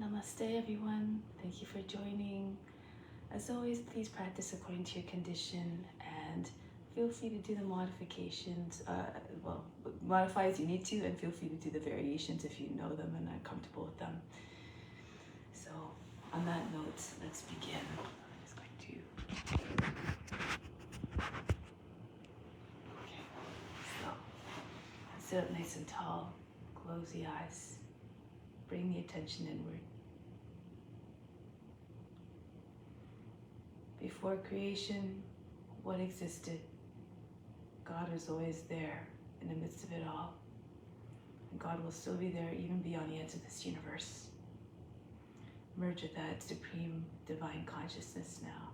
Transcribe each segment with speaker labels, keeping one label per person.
Speaker 1: Namaste everyone, thank you for joining. As always, please practice according to your condition and feel free to do the modifications, modify as you need to, and feel free to do the variations if you know them and are comfortable with them. So on that note, let's begin. I'm just going to... Okay, so sit up nice and tall, close the eyes, bring the attention inward. Before creation, what existed? God was always there in the midst of it all. And God will still be there even beyond the ends of this universe. Merge with that supreme divine consciousness now.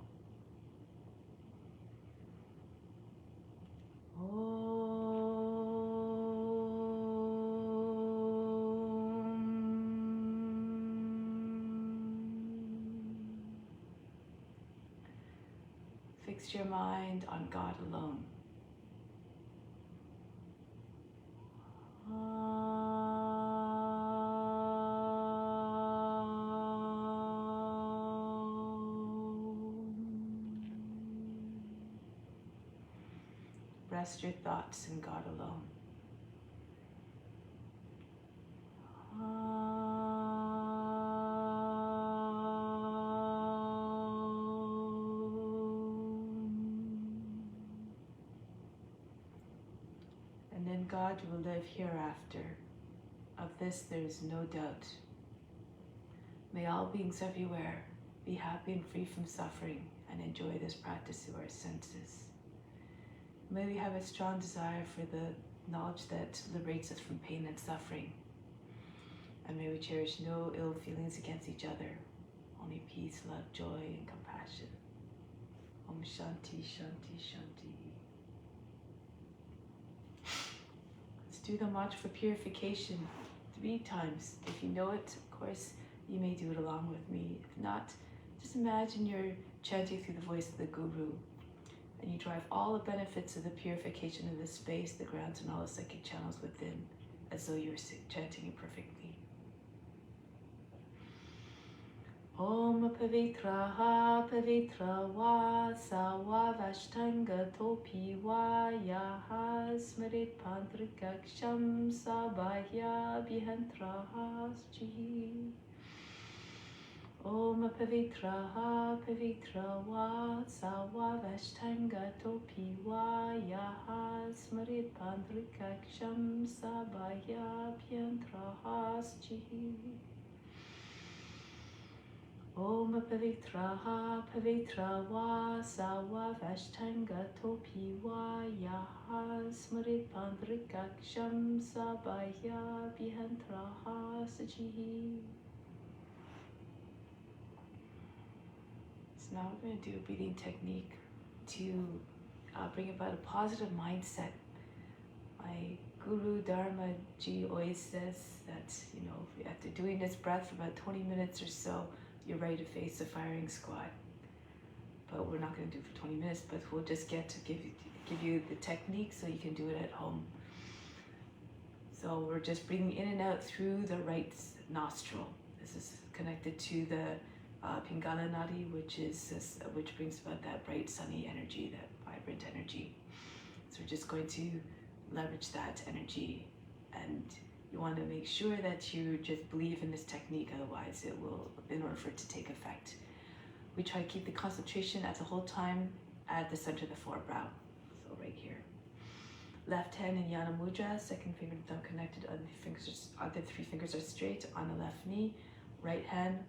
Speaker 1: Fix your mind on God alone. Rest your thoughts in God alone. And in God you will live hereafter. Of this there is no doubt. May all beings everywhere be happy and free from suffering and enjoy this practice through our senses. May we have a strong desire for the knowledge that liberates us from pain and suffering. And may we cherish no ill feelings against each other, only peace, love, joy, and compassion. Om Shanti, Shanti, Shanti. Let's do the mantra for purification 3 times. If you know it, of course, you may do it along with me. If not, just imagine you're chanting through the voice of the Guru, and you drive all the benefits of the purification of the space, the grounds, and all the psychic channels within, as though you were chanting it perfectly. Om Pavitraha Pavitra Va Sawa Vashtanga Topi Va Yaha Smarit Pantrikaksham Sabahya Bihantraha Schi. Om Pavitraha Pavitra Va Sawa Vashtanga Topi Va Yaha Smarit Pantrikaksham Sabahya Bihantraha Schi. Om Pavitraha Pavitra Va Sawa Vashtanga Topi Va Yaha Smarit Pandrikaksham Sabahya Bihantraha Sajihi. So now we're going to do a breathing technique to bring about a positive mindset. My Guru Dharma Ji always says that, after doing this breath for about 20 minutes or so, you're ready to face the firing squad. But we're not going to do it for 20 minutes, but we'll just get to give you the technique so you can do it at home. So we're just breathing in and out through the right nostril. This is connected to the Pingala Nadi, which brings about that bright, sunny energy, that vibrant energy. So we're just going to leverage that energy, and you want to make sure that you just believe in this technique, otherwise it will, in order for it to take effect. We try to keep the concentration at the whole time at the center of the forebrow, so right here. Left hand in Yana Mudra, second finger and thumb connected, other 3 fingers are straight on the left knee. Right hand,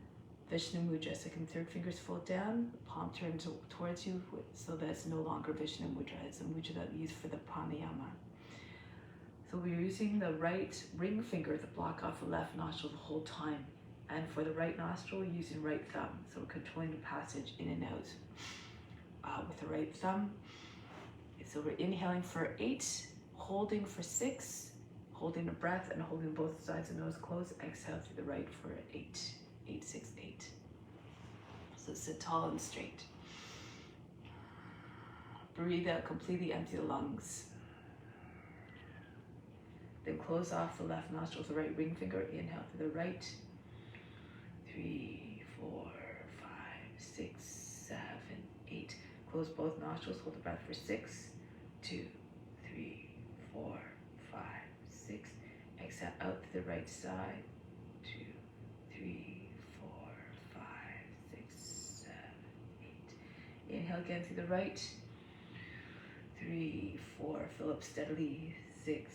Speaker 1: Vishnu Mudra, second, third fingers fold down, palm turns towards you, so that it's no longer Vishnu Mudra, it's a mudra that we use for the pranayama. So we're using the right ring finger to block off the left nostril the whole time. And for the right nostril, we're using right thumb. So we're controlling the passage in and out with the right thumb. So we're inhaling for 8, holding for 6, holding the breath and holding both sides of the nose closed. Exhale through the right for 8. 8, 6, 8. So sit tall and straight. Breathe out, completely empty the lungs. Then close off the left nostril with the right ring finger. Inhale through the right, 3, 4, 5, 6, 7, 8. Close both nostrils, hold the breath for 6, 2, 3, 4, 5, 6. Exhale out to the right side, 2, 3, 4, 5, 6, 7, 8. Inhale again to the right, 3, 4, fill up steadily, 6,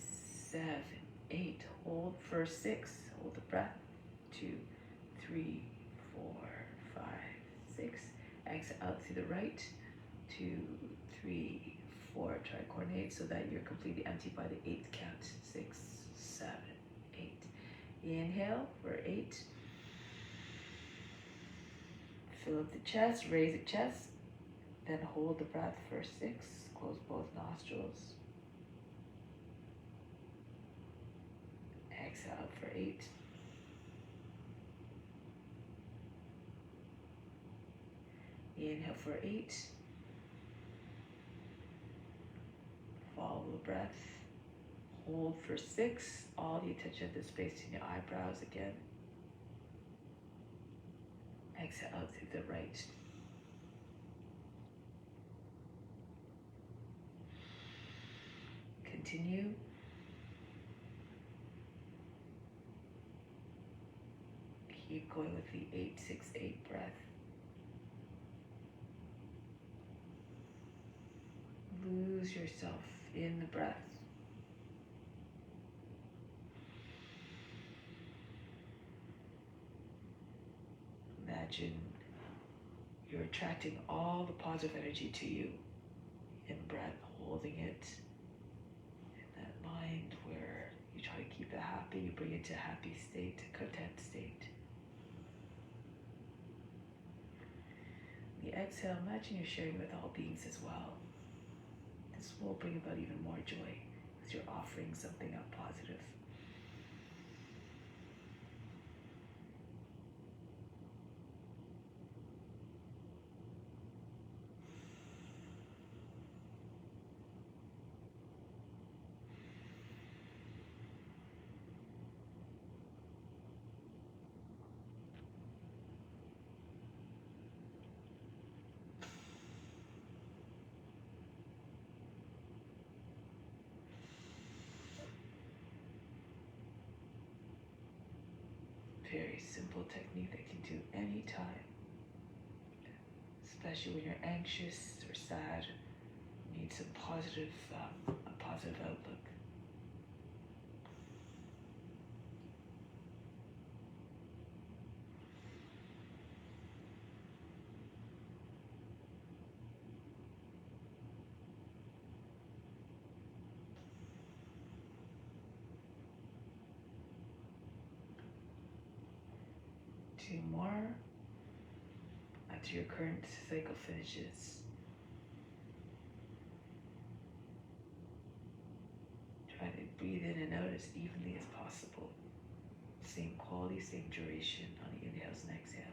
Speaker 1: 7, 8. Hold for 6, hold the breath, 2, 3, 4, 5, 6. Exhale out to the right, 2, 3, 4. Try to coordinate so that you're completely empty by the 8th count. 6, 7, 8. Inhale for 8. Fill up the chest, raise the chest, then hold the breath for 6. Close both nostrils. Exhale out for 8. Inhale for 8. Follow the breath. Hold for 6. All the attention of the space in your eyebrows again. Exhale out to the right. Continue. Keep going with the 8-6-8 breath. Lose yourself in the breath. Imagine you're attracting all the positive energy to you in breath, holding it in that mind where you try to keep it happy, you bring it to a happy state, a content state. The exhale, imagine you're sharing with all beings as well. This will bring about even more joy because you're offering something up positive. Very simple technique that you can do anytime, especially when you're anxious or sad, need some positive, a positive outlook. Two more until your current cycle finishes. Try to breathe in and out as evenly as possible. Same quality, same duration on the inhales and exhales.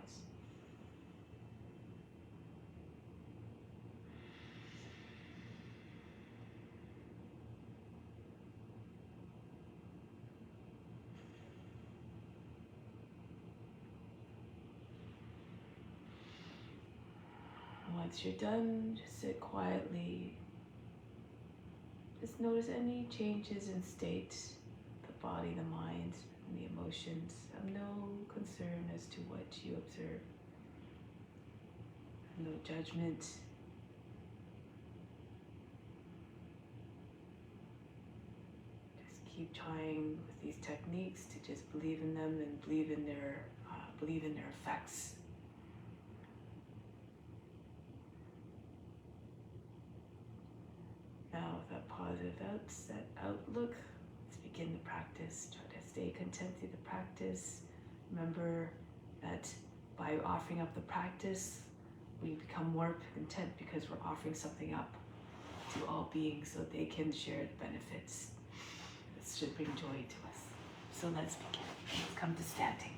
Speaker 1: Once you're done, just sit quietly. Just notice any changes in state, the body, the mind, and the emotions. Have no concern as to what you observe. No judgment. Just keep trying with these techniques to just believe in them and believe in their effects. Now with that positive outlook, let's begin the practice. Try to stay content through the practice. Remember that by offering up the practice, we become more content because we're offering something up to all beings so they can share the benefits. This should bring joy to us. So let's begin. Let's come to standing.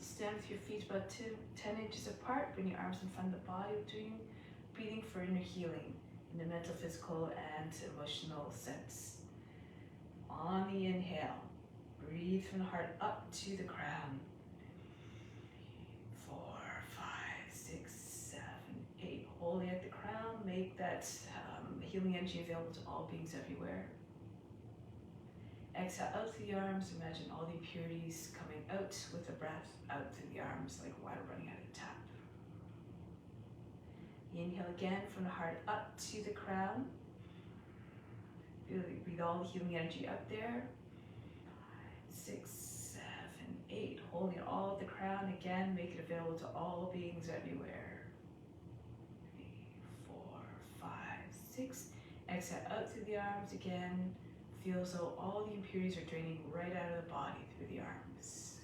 Speaker 1: Stand with your feet about 10 inches apart. Bring your arms in front of the body. Breathing for inner healing in the mental, physical, and emotional sense. On the inhale, Breathe from the heart up to the crown. 4, 5, 6, 7, 8. Holding at the crown. Make that healing energy available to all beings everywhere. Exhale out through the arms. Imagine all the impurities coming out with the breath out through the arms like water running out of a tap. Inhale again from the heart up to the crown. Breathe all the healing energy up there. 5, 6, 7, 8. Holding it all at the crown again. Make it available to all beings everywhere. 3, 4, 5, 6. Exhale out through the arms again. Feel as though all the impurities are draining right out of the body through the arms.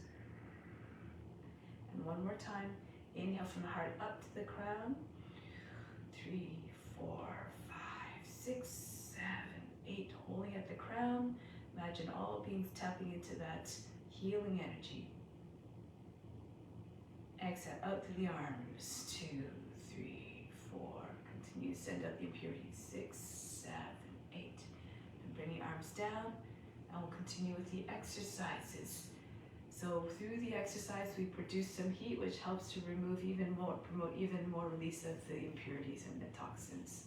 Speaker 1: And one more time. Inhale from the heart up to the crown. 3, 4, 5, 6, 7, 8. Holding at the crown. Imagine all beings tapping into that healing energy. Exhale out through the arms. 2, 3, 4. Continue to send out the impurities. 6, 7, 8. And bring your arms down. And we'll continue with the exercises. So through the exercise, we produce some heat, which helps to promote even more release of the impurities and the toxins.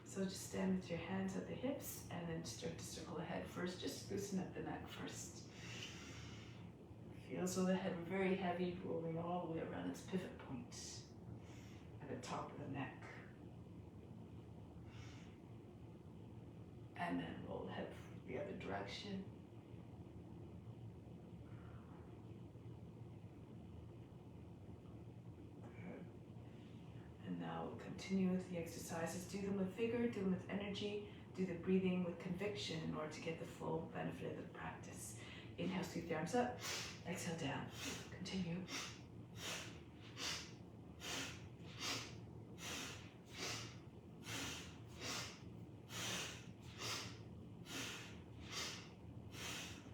Speaker 1: So just stand with your hands at the hips and then start to circle the head first. Just loosen up the neck first. Feel as though the head very heavy, rolling all the way around its pivot point at the top of the neck. And then roll the head the other direction. And now we'll continue with the exercises. Do them with vigor, do them with energy, do the breathing with conviction in order to get the full benefit of the practice. Inhale, sweep the arms up, exhale down. Continue.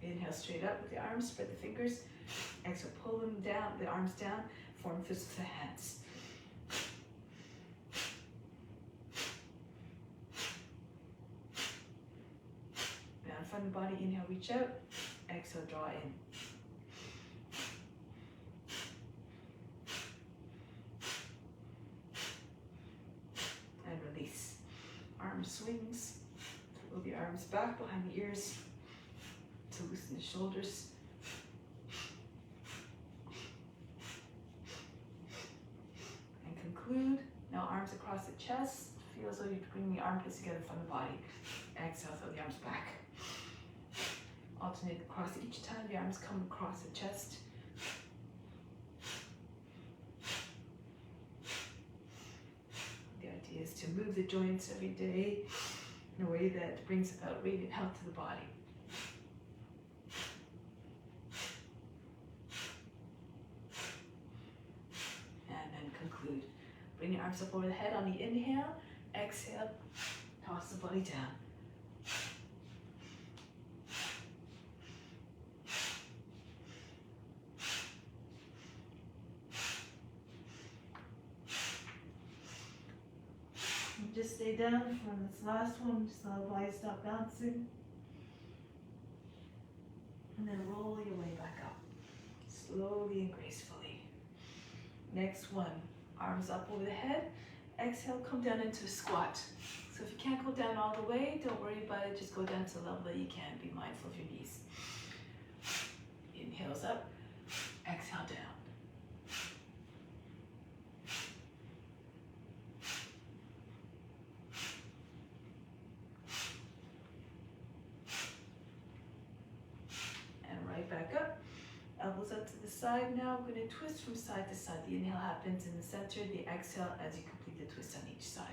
Speaker 1: Inhale straight up with the arms, spread the fingers. Exhale, pull them down, the arms down, form fists with the hands. Down from the body, inhale, reach out. Exhale, draw in. And release. Arm swings. Throw the arms back behind the ears to loosen the shoulders. And conclude. Now arms across the chest. Feel as though you're bringing the armpits together from the body. Exhale, throw the arms back. Alternate across each time the arms come across the chest. The idea is to move the joints every day in a way that brings about radiant health to the body. And then conclude. Bring your arms up over the head on the inhale. Exhale, toss the body down. Just stay down from this last one, just let the body stop bouncing. And then roll your way back up, slowly and gracefully. Next one, arms up over the head. Exhale, come down into a squat. So if you can't go down all the way, don't worry about it, just go down to the level that you can. Be mindful of your knees. Inhales up, exhale down. Back up, elbows up to the side. Now we're going to twist from side to side. The inhale happens in the center, the exhale as you complete the twist on each side.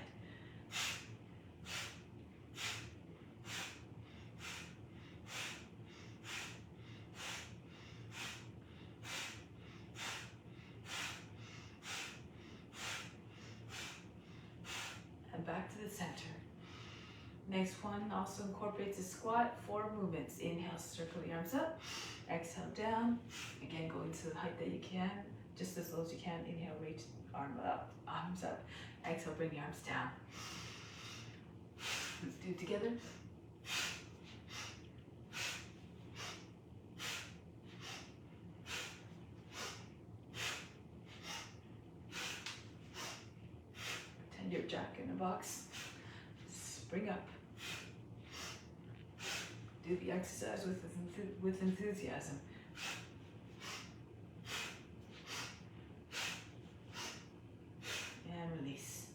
Speaker 1: And back to the center. Next one also incorporates a squat, 4 movements. Inhale, circle the arms up. Exhale down. Again, going to the height that you can, just as low as you can. Inhale, reach arms up. Exhale, bring the arms down. Let's do it together. box. Spring up. Do the exercise with enthusiasm. And release.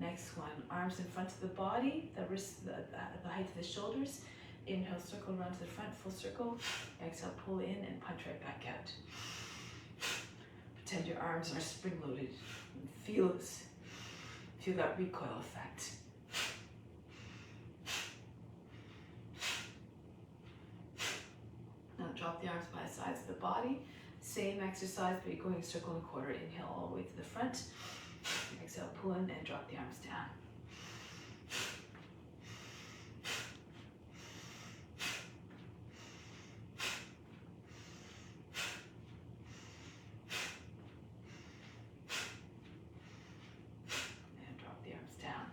Speaker 1: Next one, arms in front of the body, the height of the shoulders. Inhale, circle around to the front, full circle. Exhale, pull in and punch right back out. Pretend your arms are spring-loaded. Feel this. Feel that recoil effect. Now drop the arms by the sides of the body. Same exercise, but you're going a circle and a quarter. Inhale all the way to the front. Exhale, pull in and drop the arms down. And drop the arms down.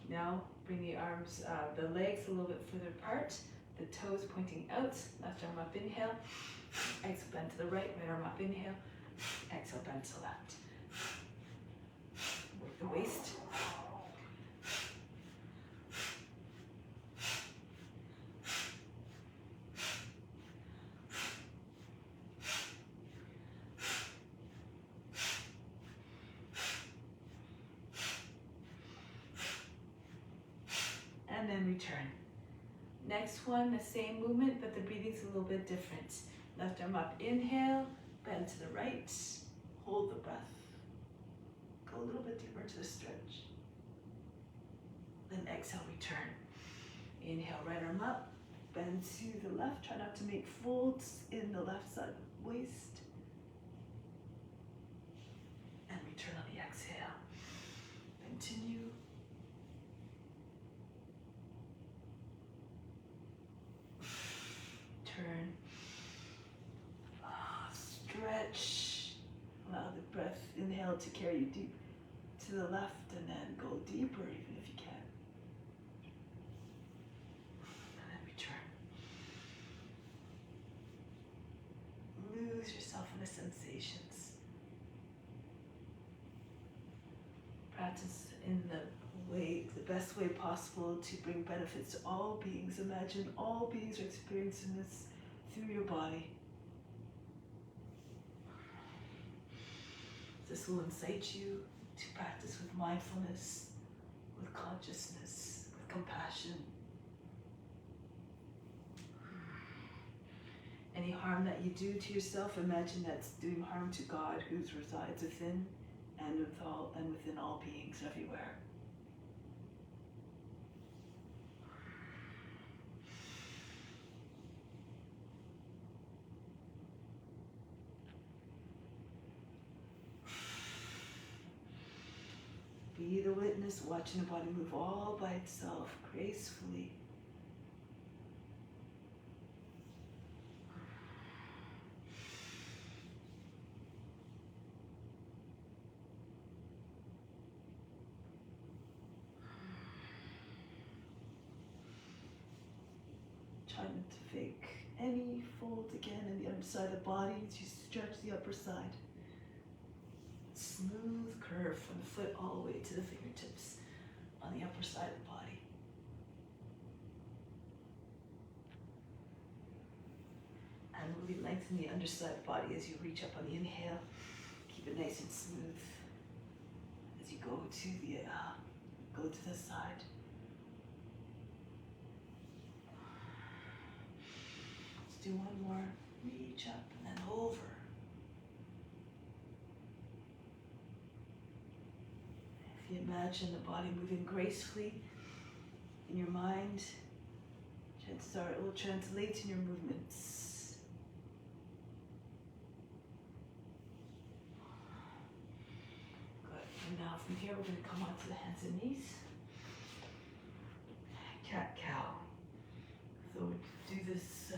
Speaker 1: Now bring the arms, the legs a little bit further apart. The toes pointing out. Left arm up, inhale. Exhale, bend to the right. Right arm up, inhale. Exhale, bend to the left. Work the waist. And then return. Next one, the same movement, but the breathing's a little bit different. Left arm up, inhale, bend to the right, hold the breath. Go a little bit deeper into the stretch. Then exhale, return. Inhale, right arm up, bend to the left. Try not to make folds in the left side of the waist. And return on the exhale. Continue. Turn. Stretch. Allow the breath, inhale to carry you deep to the left and then go deeper even if you can. And then return. Lose yourself in the sensations. Practice in the best way possible to bring benefits to all beings. Imagine all beings are experiencing this through your body. This will incite you to practice with mindfulness, with consciousness, with compassion. Any harm that you do to yourself, imagine that's doing harm to God who resides within and within all beings everywhere. Be the witness, watching the body move all by itself, gracefully. Try not to fake any fold again in the underside of the body as you stretch the upper side. Smooth curve from the foot all the way to the fingertips on the upper side of the body. And really lengthen the underside of the body as you reach up on the inhale. Keep it nice and smooth as you go to the side. Let's do one more. Reach up and then over. If you imagine the body moving gracefully in your mind, chances are it will translate in your movements. Good. And now from here we're going to come onto the hands and knees. Cat-cow. So we do this,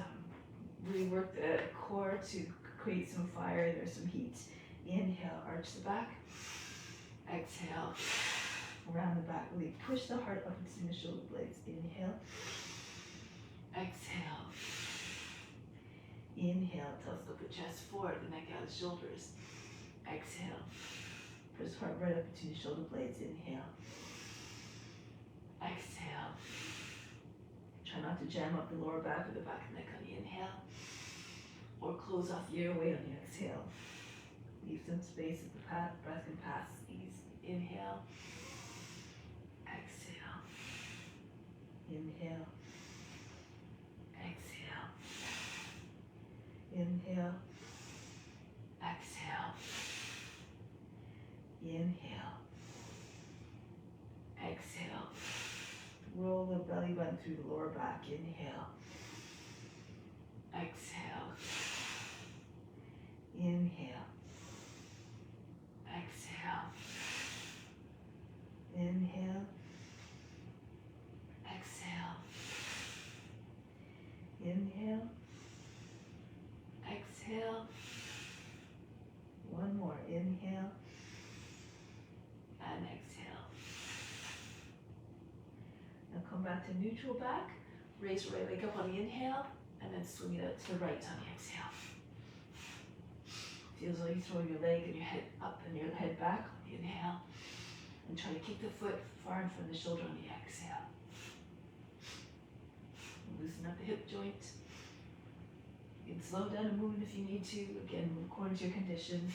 Speaker 1: really work the core to create some fire. There's some heat. Inhale, arch the back. Exhale, around the back, really push the heart up into the shoulder blades. Inhale, exhale. Inhale, telescope the chest forward, the neck out, the shoulders. Exhale, push the heart right up into the shoulder blades. Inhale, Exhale. Try not to jam up the lower back or the back of the neck on the inhale, or close off the airway on the exhale. Leave some space as the breath can pass. Easy. Inhale. Exhale. Inhale. Exhale. Inhale. Exhale. Inhale. Exhale. Roll the belly button through the lower back. Inhale. Exhale. Inhale. Exhale. Inhale. Exhale. Inhale. Exhale. One more. Inhale. And exhale. Now come back to neutral back. Raise your right leg up on the inhale, and then swing it out to the right on the exhale. Feels like you throw your leg and your head up and your head back on the inhale. And try to kick the foot far in front of the shoulder on the exhale. Loosen up the hip joint. You can slow down and move if you need to. Again, move according to your condition.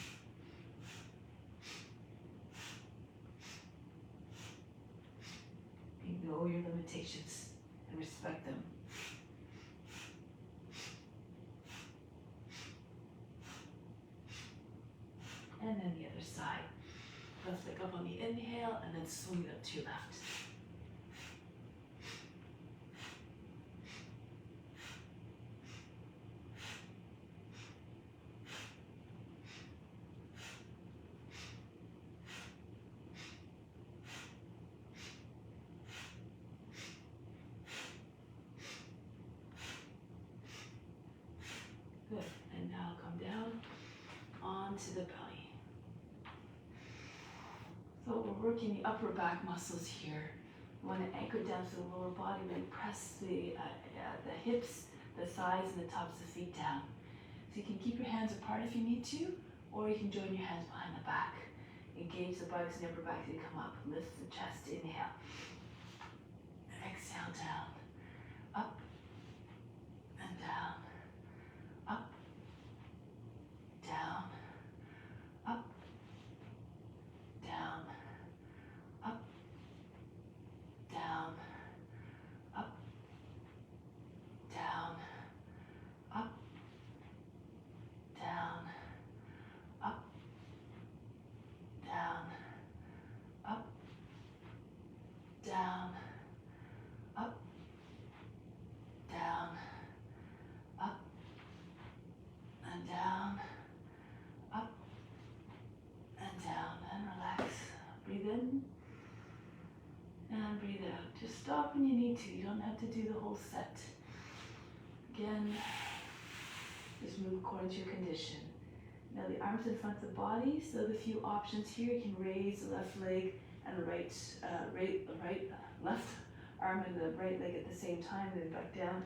Speaker 1: You know your limitations and respect them. And then the other side. Left leg up on the inhale and then swing it up to your left. Good. And now come down onto the belly. So we're working the upper back muscles here. We want to anchor down to the lower body, then press the hips, the thighs, and the tops of the feet down. So you can keep your hands apart if you need to, or you can join your hands behind the back. Engage the buttocks and upper back as you come up. Lift the chest, inhale. Exhale down. Up and down. Up, down. Up, down. Up, down. Up, down. Up, down. Up, down. Up, down. Up, down. Up and down. Up and down. And relax. Breathe in and breathe out. Just stop when you need to. You don't have to do the whole set. Again, just move according to your condition. Now the arms in front of the body, so the few options here. You can raise the left leg and the left arm and the right leg at the same time, then back down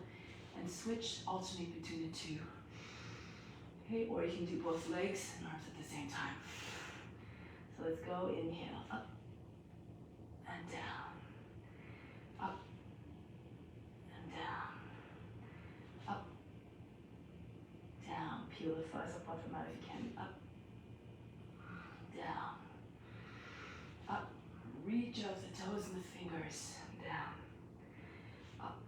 Speaker 1: and switch, alternate between the two. Okay, or you can do both legs and arms at the same time. So let's go. Inhale, up and down, up and down, up, down. Peel the thighs up off the mat if you can. Up, down, up. Reach out the toes and the fingers. Down, up,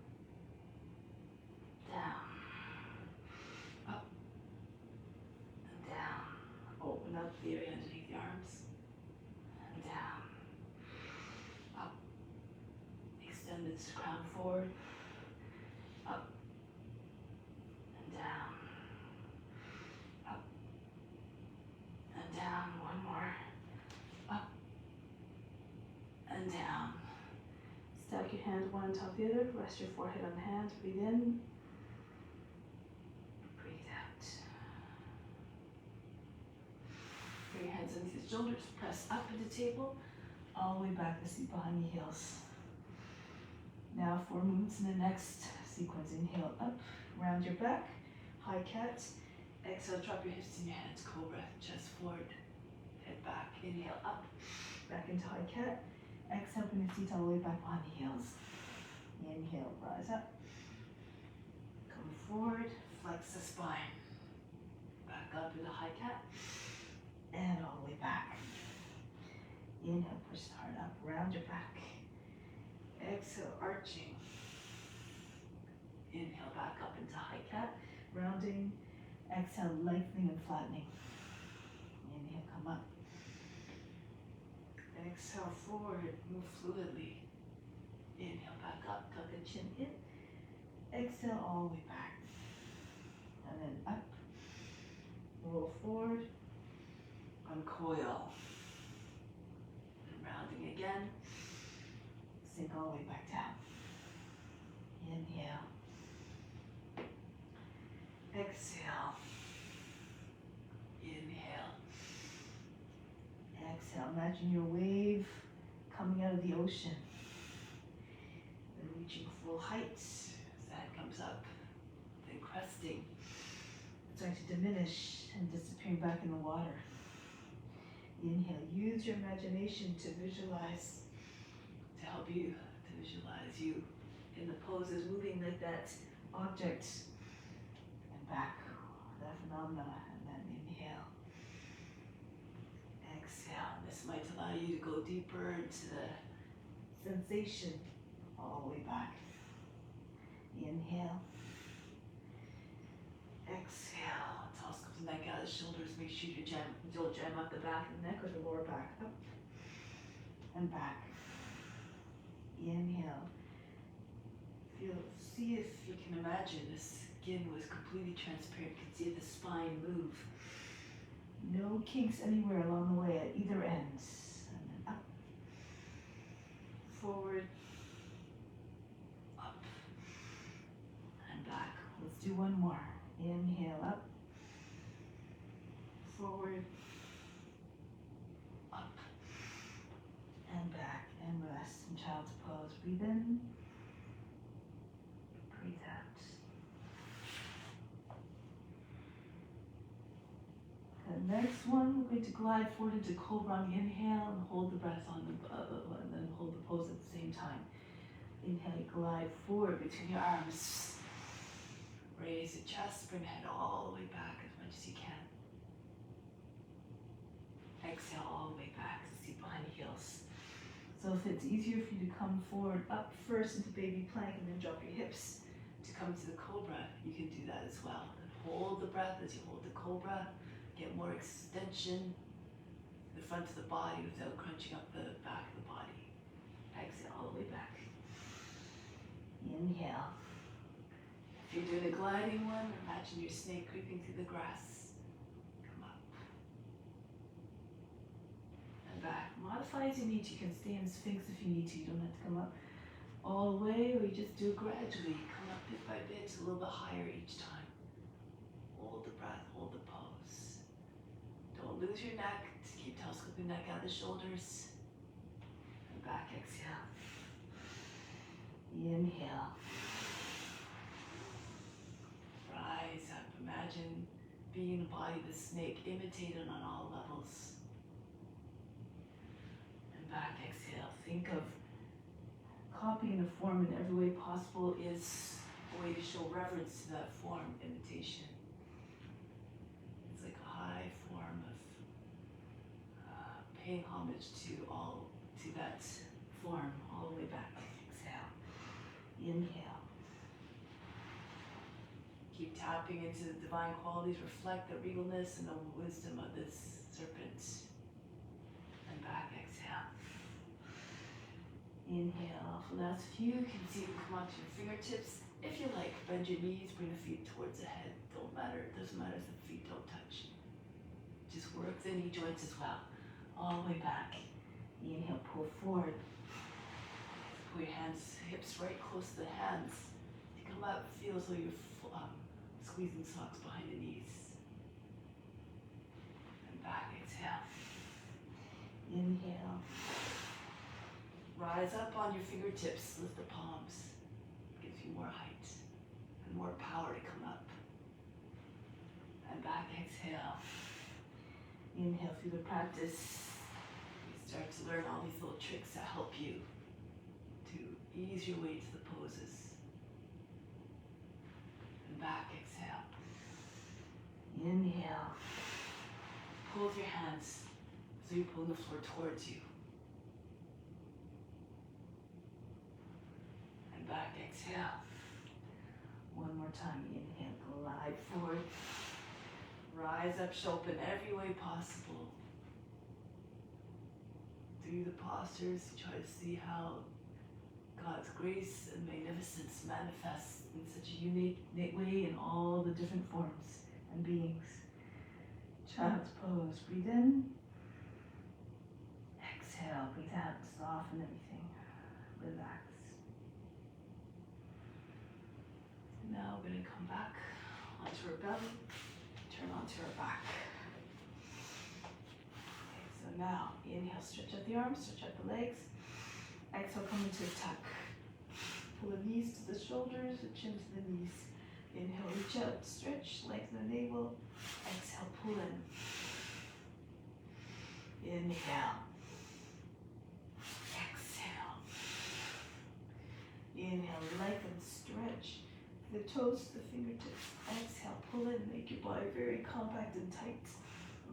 Speaker 1: down, up and down. Open up the area underneath the arms. And down, up. Extend the crown forward. Up and down. Up and down. One more. Up and down. Stack your hands one on top of the other. Rest your forehead on the hands. Breathe in. Breathe out. Bring your hands underneath the shoulders. Press up at the table. All the way back to seat behind the heels. Now 4 movements in the next sequence. Inhale up, round your back, high cat. Exhale, drop your hips in your hands, cobra, chest forward, head back. Inhale up, back into high cat. Exhale, bring the feet all the way back behind the heels. Inhale, rise up. Come forward, flex the spine. Back up into high cat. And all the way back. Inhale, push the heart up, round your back. Exhale, arching. Inhale, back up into high cat, rounding. Exhale, lengthening and flattening. Inhale, come up. Exhale, forward, move fluidly. Inhale, back up, tuck the chin in. Exhale, all the way back. And then up. Roll forward. Uncoil. And rounding again. Sink all the way back down. Inhale. Exhale. Inhale. Exhale. Imagine your wave coming out of the ocean. Then reaching full height as the head comes up. Then cresting. Starting to diminish and disappearing back in the water. Inhale. Use your imagination to visualize, to help you to visualize you in the poses, moving like that object and back, that phenomena, and then inhale. Exhale. This might allow you to go deeper into the sensation all the way back. Inhale. Exhale. Toss the neck out of the shoulders. Make sure you don't jam up the back of the neck or the lower back. Up and back. Inhale. See if you can imagine the skin was completely transparent. You can see the spine move. No kinks anywhere along the way at either ends. And then up, forward, up, and back. Let's do one more. Inhale, up, forward, up, and back, and rest in child's pose. Breathe in, breathe out. The next one, we're going to glide forward into cobra on the inhale and hold the breath on the, and then hold the pose at the same time. Inhale, glide forward between your arms. Raise the chest, bring the head all the way back as much as you can. Exhale all the way back, seat behind the heels. So if it's easier for you to come forward up first into baby plank and then drop your hips to come to the cobra, you can do that as well. And hold the breath as you hold the cobra. Get more extension to the front of the body without crunching up the back of the body. Exhale all the way back. Inhale. If you're doing a gliding one, imagine your snake creeping through the grass. Come up. And back. Modify as you need. You can stay in Sphinx if you need to. You don't have to come up all the way, or you just do it gradually. Come up bit by bit, a little bit higher each time. Hold the breath, hold the pose. Don't lose your neck. Just keep telescoping neck out of the shoulders. And back, exhale. Inhale. Rise up. Imagine being the body of the snake, imitated on all levels. And back, exhale. Think of copying the form in every way possible is a way to show reverence to that form, imitation. It's like a high form of paying homage to that form all the way back. Exhale. Inhale. Keep tapping into the divine qualities, reflect the regalness and the wisdom of this serpent. And back, exhale. Inhale. For the last few, you can see them come onto your fingertips. If you like, bend your knees, bring the feet towards the head. Don't matter, it doesn't matter if the feet don't touch. Just work the knee joints as well. All the way back. Inhale, pull forward. Pull your hands, hips right close to the hands. You come up, feel as though you're squeezing socks behind the knees. And back, exhale. Inhale. Rise up on your fingertips, lift the palms. Gives you more height and more power to come up. And back, exhale. Inhale through the practice. Start to learn all these little tricks that help you to ease your way to the poses. And back, exhale. Inhale. Pull with your hands so you're pulling the floor towards you. And back, exhale. One more time, inhale, glide forward. Rise up, show up in every way possible. Through the postures, try to see how God's grace and magnificence manifests in such a unique way in all the different forms and beings. Child's pose. Breathe in. Exhale. Breathe out. Soften everything. Relax. Now we're going to come back onto our belly. Turn onto our back. Okay, so now inhale, stretch out the arms, stretch out the legs. Exhale, come into a tuck. Pull the knees to the shoulders, the chin to the knees. Inhale, reach out, stretch, lengthen the navel. Exhale, pull in. Inhale. Exhale. Inhale, lengthen, stretch. The toes to the fingertips. Exhale, pull in, make your body very compact and tight.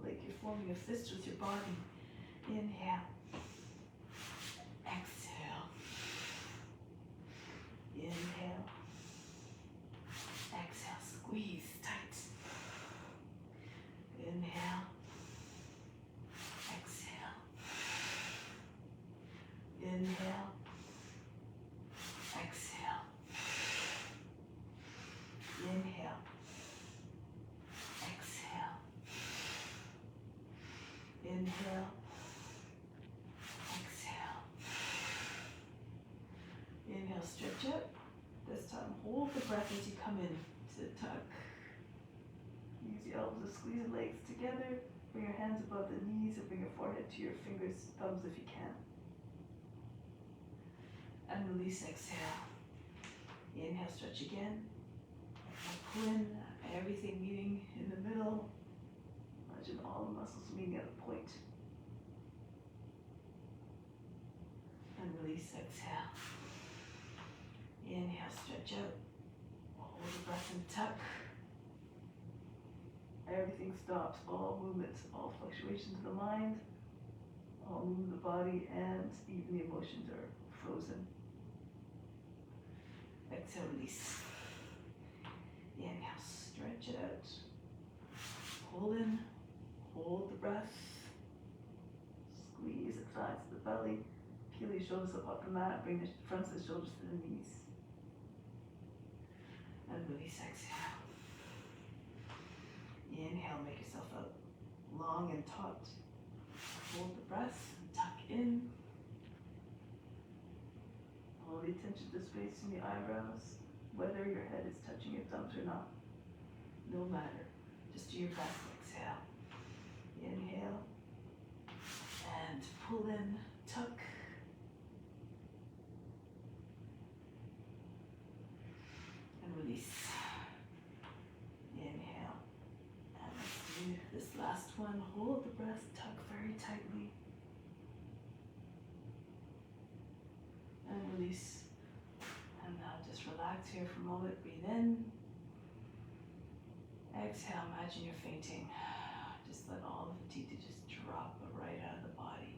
Speaker 1: Like you're forming a fist with your body. Inhale. Exhale. Inhale. Exhale, squeeze tight. Inhale. Exhale. Inhale. Exhale. Inhale. Exhale. Inhale. Exhale. Inhale, stretch up. This time, hold the breath as you come in to tuck. Use your elbows to squeeze the legs together. Bring your hands above the knees or bring your forehead to your fingers, thumbs if you can. And release, exhale. Inhale, stretch again. Pull in, everything meeting in the middle. Imagine all the muscles meeting at a point. And release, exhale. Inhale, stretch out. Hold the breath and tuck. Everything stops, all movements, all fluctuations of the mind, all movement of the body, and even the emotions are frozen. Exhale, release. Inhale, stretch it out. Pull in, hold the breath. Squeeze the thighs to the belly. Peel your shoulders up off the mat. Bring the fronts of the shoulders to the knees. And release, exhale. Inhale, make yourself up long and taut. Hold the breath and tuck in. Hold the attention to the space in the eyebrows, whether your head is touching your thumbs or not. No matter. Just do your best. Exhale. Inhale. And pull in, tuck. And release. Inhale. And let's do this last one. Hold the breath, tuck very tightly. And release. And now just relax here for a moment. Breathe in. Exhale, imagine you're fainting. Just let all the fatigue to just drop right out of the body.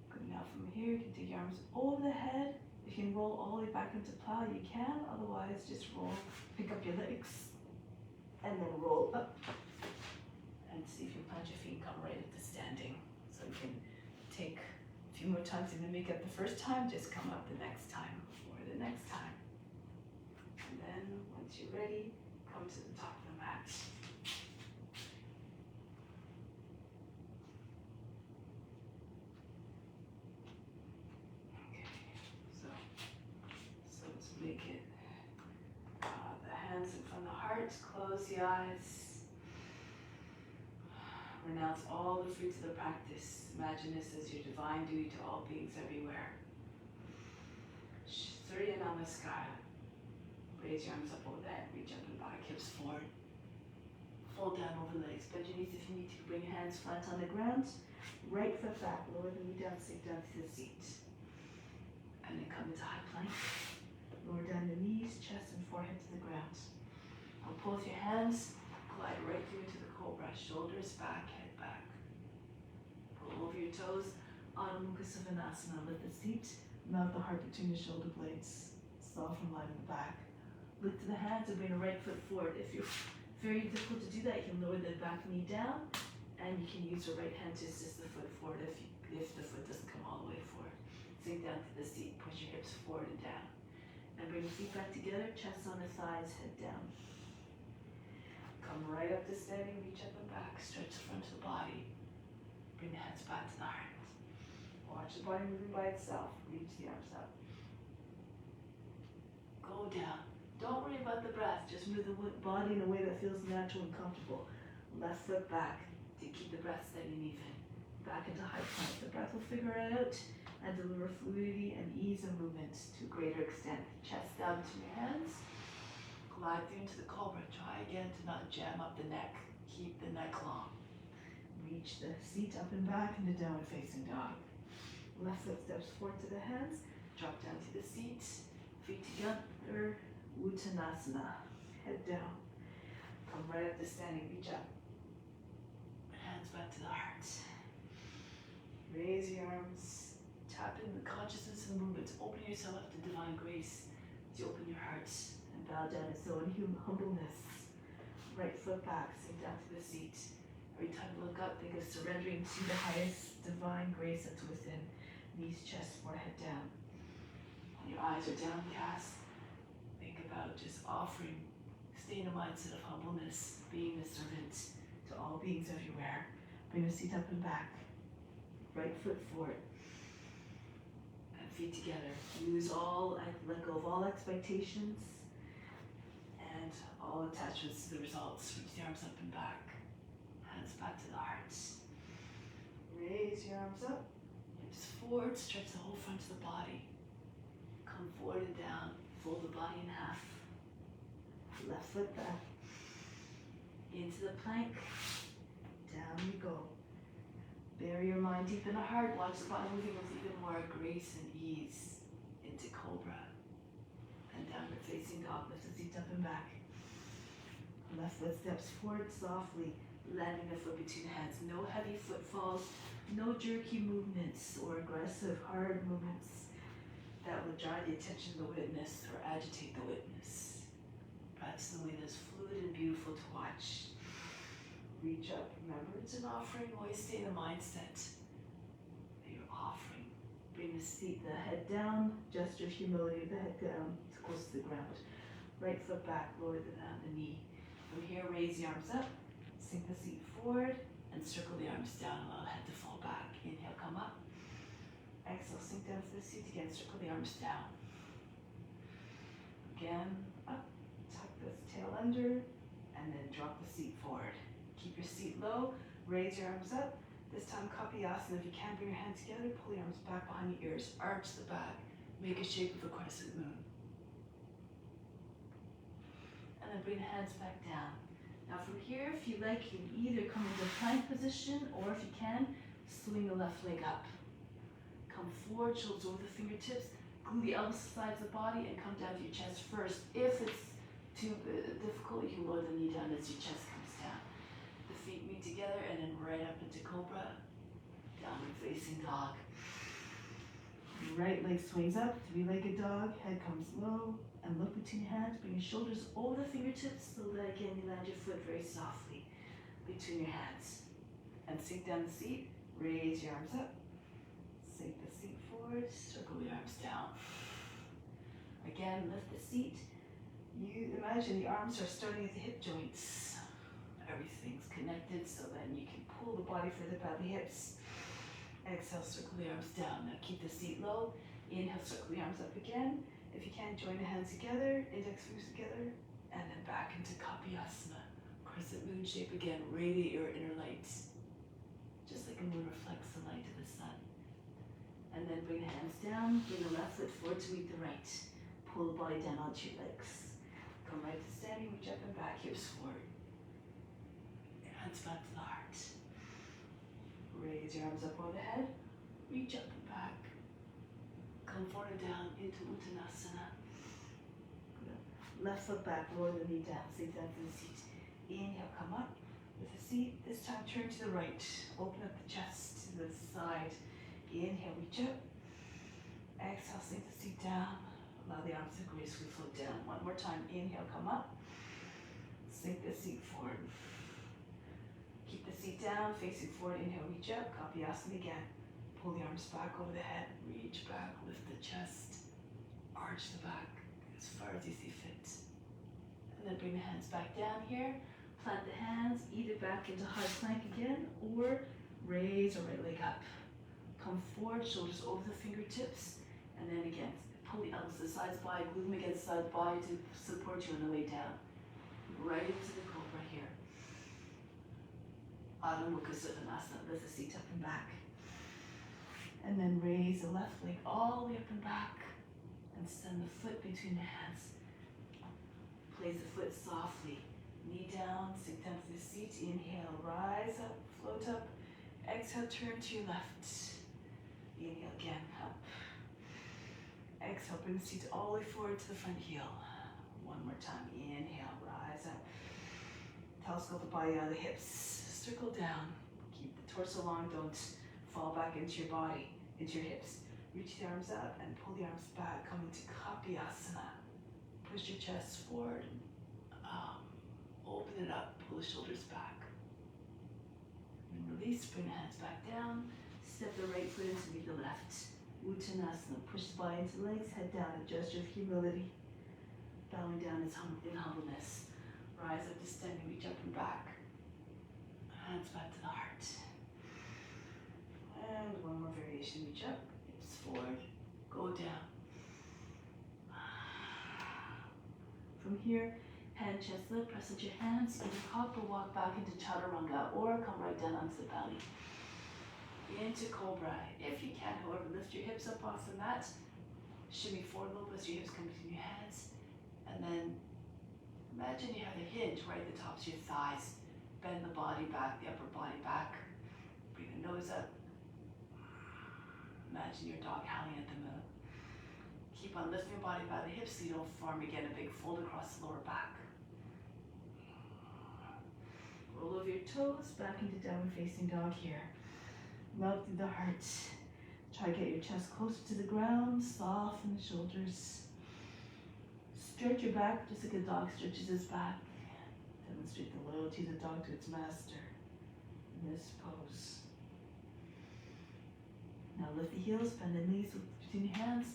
Speaker 1: Good. Now from here, you can take your arms over the head. If you can roll all the way back into plow, you can. Otherwise, just roll, pick up your legs, and then roll up. And see if you plant your feet, come right into standing. So you can take a few more times and then make it the first time, just come up the next time or the next time. And then once you're ready, come to the top of the mat. Okay, so let's make it the hands in front of the heart, close the eyes. Renounce all the fruits of the practice. Imagine this as your divine duty to all beings everywhere. Surya Namaskara. Raise your arms up over the head, reach up and back, hips forward. Fold down over the legs. Bend your knees if you need to. Bring your hands flat on the ground. Right foot back. Lower the knee down. Sink down to the seat. And then come into high plank. Lower down the knees, chest and forehead to the ground. Now pull with your hands. Glide right through into the cobra. Shoulders back, head back. Pull over your toes. Adho Mukha Savasana. Lift the seat. Melt the heart between the shoulder blades. Soft and light in the back. Lift to the hands and bring the right foot forward. If you're very difficult to do that, you can lower the back knee down, and you can use your right hand to assist the foot forward if the foot doesn't come all the way forward. Sink down to the seat. Push your hips forward and down. And bring the feet back together. Chest on the thighs. Head down. Come right up to standing. Reach up and back. Stretch the front of the body. Bring the hands back to the heart. Watch the body moving by itself. Reach the arms up. Go down. Don't worry about the breath. Just move the body in a way that feels natural and comfortable. Left foot back to keep the breath steady and even. Back into high plank. The breath will figure it out and deliver fluidity and ease of movement to a greater extent. Chest down to your hands. Glide through into the cobra. Try again to not jam up the neck. Keep the neck long. Reach the seat up and back into downward facing dog. Left foot steps forward to the hands. Drop down to the seat. Feet together. Uttanasana. Head down. Come right up to standing. Reach up. Hands back to the heart. Raise your arms. Tap in the consciousness of the movement. Open yourself up to divine grace. As you open your heart and bow down as though in humbleness. Right foot back. Sink down to the seat. Every time you look up, think of surrendering to the highest divine grace that's within. Knees, chest, forehead down. When your eyes are downcast, think about just offering, stay in a mindset of humbleness, being a servant to all beings everywhere. Bring the seat up and back. Right foot forward. And feet together. Let go of all expectations and all attachments to the results. Reach the arms up and back. Hands back to the heart. Raise your arms up. Hips forward. Stretch the whole front of the body. Come forward and down. Fold the body in half. Left foot back. Into the plank. Down you go. Bury your mind deep in the heart. Watch the body moving with even more grace and ease. Into cobra. And downward facing dog. Lift the seat up and back. Left foot steps forward softly. Landing the foot between the hands. No heavy footfalls. No jerky movements or aggressive, hard movements that will draw the attention of the witness or agitate the witness. Practice in a way that's fluid and beautiful to watch. Reach up. Remember, it's an offering. Always stay in the mindset that you're offering. Bring the head down. Gesture of humility. The head down close to the ground. Right foot back. Lower the knee. From here, raise the arms up. Sink the seat forward and circle the arms down. Allow the head to fall back. Inhale, come up. Exhale, sink down to the seat again. Circle the arms down. Again, up. Tuck the tail under and then drop the seat forward. Keep your seat low. Raise your arms up. This time, Kapiyasana. If you can, bring your hands together. Pull your arms back behind your ears. Arch the back. Make a shape of a crescent moon. And then bring the hands back down. Now from here, if you like, you can either come into plank position, or if you can, swing the left leg up. Come forward, shoulders over the fingertips, glue the elbows to the sides of the body, and come down to your chest first. If it's too difficult, you can lower the knee down as your chest comes down. The feet meet together, and then right up into cobra, downward facing dog. Right leg swings up, three-legged dog, head comes low, and look between your hands. Bring your shoulders over the fingertips so that again you land your foot very softly between your hands. And sink down the seat, raise your arms up, sink the seat forward, circle your arms down. Again, lift the seat. You imagine the arms are starting at the hip joints. Everything's connected so then you can pull the body further back the hips. Exhale, circle the arms down. Now keep the seat low. Inhale, circle the arms up again. If you can, join the hands together, index fingers together, and then back into Kapiyasana. Crescent moon shape again, radiate your inner light. Just like a moon reflects the light of the sun. And then bring the hands down, bring the left foot forward to meet the right. Pull the body down onto your legs. Come right to standing, reach up and back, hips forward. Hands back to the heart. Raise your arms up over the head. Reach up and back. Come forward and down into Uttanasana. Left foot back, lower the knee down. Sink down to the seat. Inhale, come up with the seat. This time turn to the right. Open up the chest to the side. Inhale, reach up. Exhale, sink the seat down. Allow the arms to gracefully float down. One more time. Inhale, come up. Sink the seat forward. Keep the seat down, facing forward. Inhale, reach up. Kapiyasana again. Pull the arms back over the head. Reach back, lift the chest. Arch the back as far as you see fit. And then bring the hands back down here. Plant the hands, either back into high plank again, or raise the right leg up. Come forward, shoulders over the fingertips. And then again, pull the elbows to the sides of the body, glue them against the side of the body to support you on the way down. Right into the cobra here. Adho Mukha Uttanasana, lift the seat up and back. And then raise the left leg all the way up and back. And send the foot between the hands. Place the foot softly. Knee down, sink down to the seat. Inhale, rise up, float up. Exhale, turn to your left. Inhale again, up. Exhale, bring the seat all the way forward to the front heel. One more time. Inhale, rise up. Telescope the body out of the hips. Circle down. Keep the torso long. Don't fall back into your body, into your hips. Reach the arms up and pull the arms back. Come into Kapiyasana. Push your chest forward. Open it up. Pull the shoulders back. And release. Bring the hands back down. Step the right foot into the left. Uttanasana. Push the body into the legs. Head down. A gesture of humility. Bowing down in humbleness. Rise up to standing. Reach up and back. Hands back to the heart. And one more variation. Reach up. Hips forward. Go down. From here, hand, chest, lift, press into your hands. Either hop or walk back into Chaturanga or come right down onto the belly. Into Cobra. If you can, however, lift your hips up off the mat. Shimmy forward a little bit so your hips come between your hands. And then imagine you have a hinge right at the tops of your thighs. Bend the body back, the upper body back. Bring the nose up. Imagine your dog howling at the moon. Keep on lifting your body by the hips so you don't form again a big fold across the lower back. Roll over your toes, back into downward facing dog here. Melt through the heart. Try to get your chest closer to the ground, soften the shoulders. Stretch your back just like a dog stretches his back. Demonstrate the loyalty of the dog to its master in this pose. Now lift the heels, bend the knees between your hands.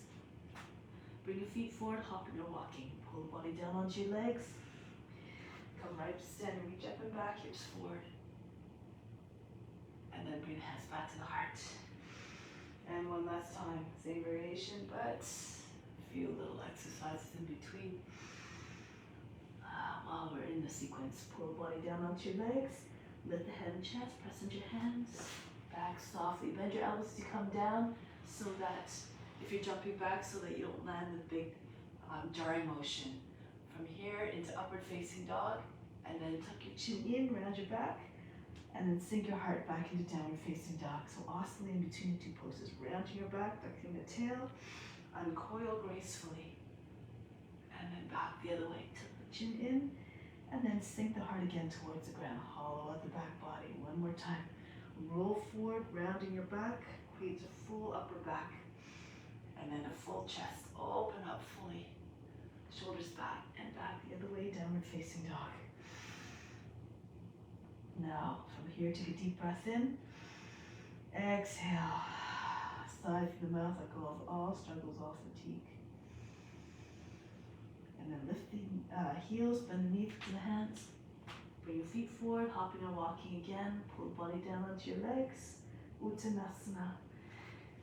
Speaker 1: Bring your feet forward, hopping or walking. Pull the body down onto your legs. Come right to stand and reach up and back, hips forward. And then bring the hands back to the heart. And one last time, same variation, but a few little exercises in between. While we're in the sequence, pull the body down onto your legs. Lift the head and chest, press into your hands. Back softly, bend your elbows to come down so that if you're jumping back so that you don't land with big jarring motion. From here into upward facing dog, and then tuck your chin in, round your back, and then sink your heart back into downward facing dog. So oscillating between the two poses, rounding your back, ducking the tail, uncoil gracefully, and then back the other way, tuck the chin in, and then sink the heart again towards the ground, hollow out the back body. One more time. Roll forward, rounding your back, creates a full upper back. And then a full chest, open up fully. Shoulders back and back the other way, downward facing dog. Now, from here, take a deep breath in. Exhale. Sigh through the mouth, let go of all struggles, all fatigue. And then lift the heels, bend the knees to the hands. Bring your feet forward, hopping or walking again. Pull the body down onto your legs. Uttanasana.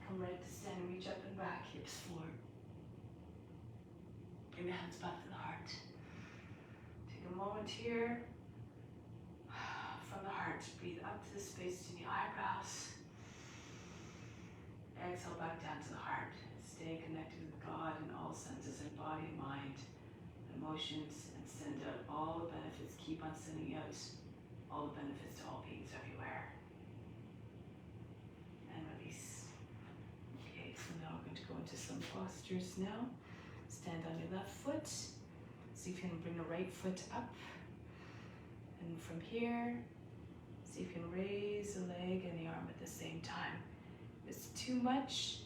Speaker 1: Come right to stand and reach up and back, hips forward. Bring the hands back to the heart. Take a moment here. From the heart, breathe up to the space between the eyebrows. Exhale back down to the heart. Stay connected with God in all senses and body and mind, emotions, and send out all the benefits. Keep on sending out all the benefits to all beings everywhere. And release. Okay, so now we're going to go into some postures now. Stand on your left foot. See if you can bring the right foot up. And from here, see if you can raise the leg and the arm at the same time. If it's too much,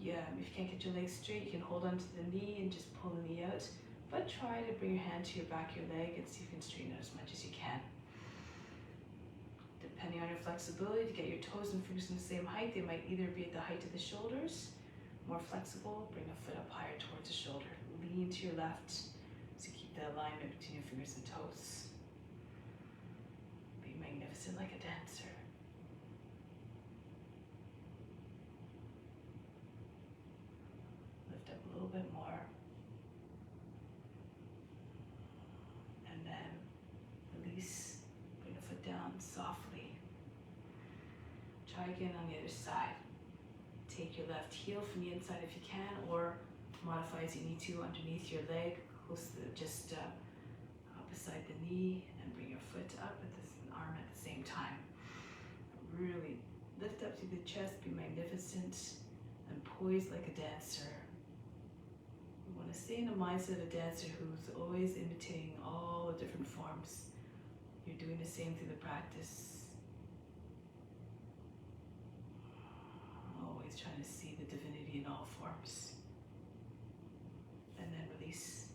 Speaker 1: yeah, if you can't get your leg straight, you can hold onto the knee and just pull the knee out. But try to bring your hand to your back of your leg and see if you can straighten it as much as you can. Depending on your flexibility, to get your toes and fingers in the same height, they might either be at the height of the shoulders. More flexible, bring a foot up higher towards the shoulder. Lean to your left, so keep that alignment between your fingers and toes. Be magnificent like a dancer. Lift up a little bit more. And then release, bring the foot down softly. Try again on the other side. Take your left heel from the inside if you can, or modify as you need to underneath your leg, close to just beside the knee, and bring your foot up at the arm at the same time. Really lift up through the chest, be magnificent, and poised like a dancer. We want to stay in the mindset of a dancer who's always imitating all the different forms. You're doing the same through the practice. Always trying to see the divinity in all forms. And then release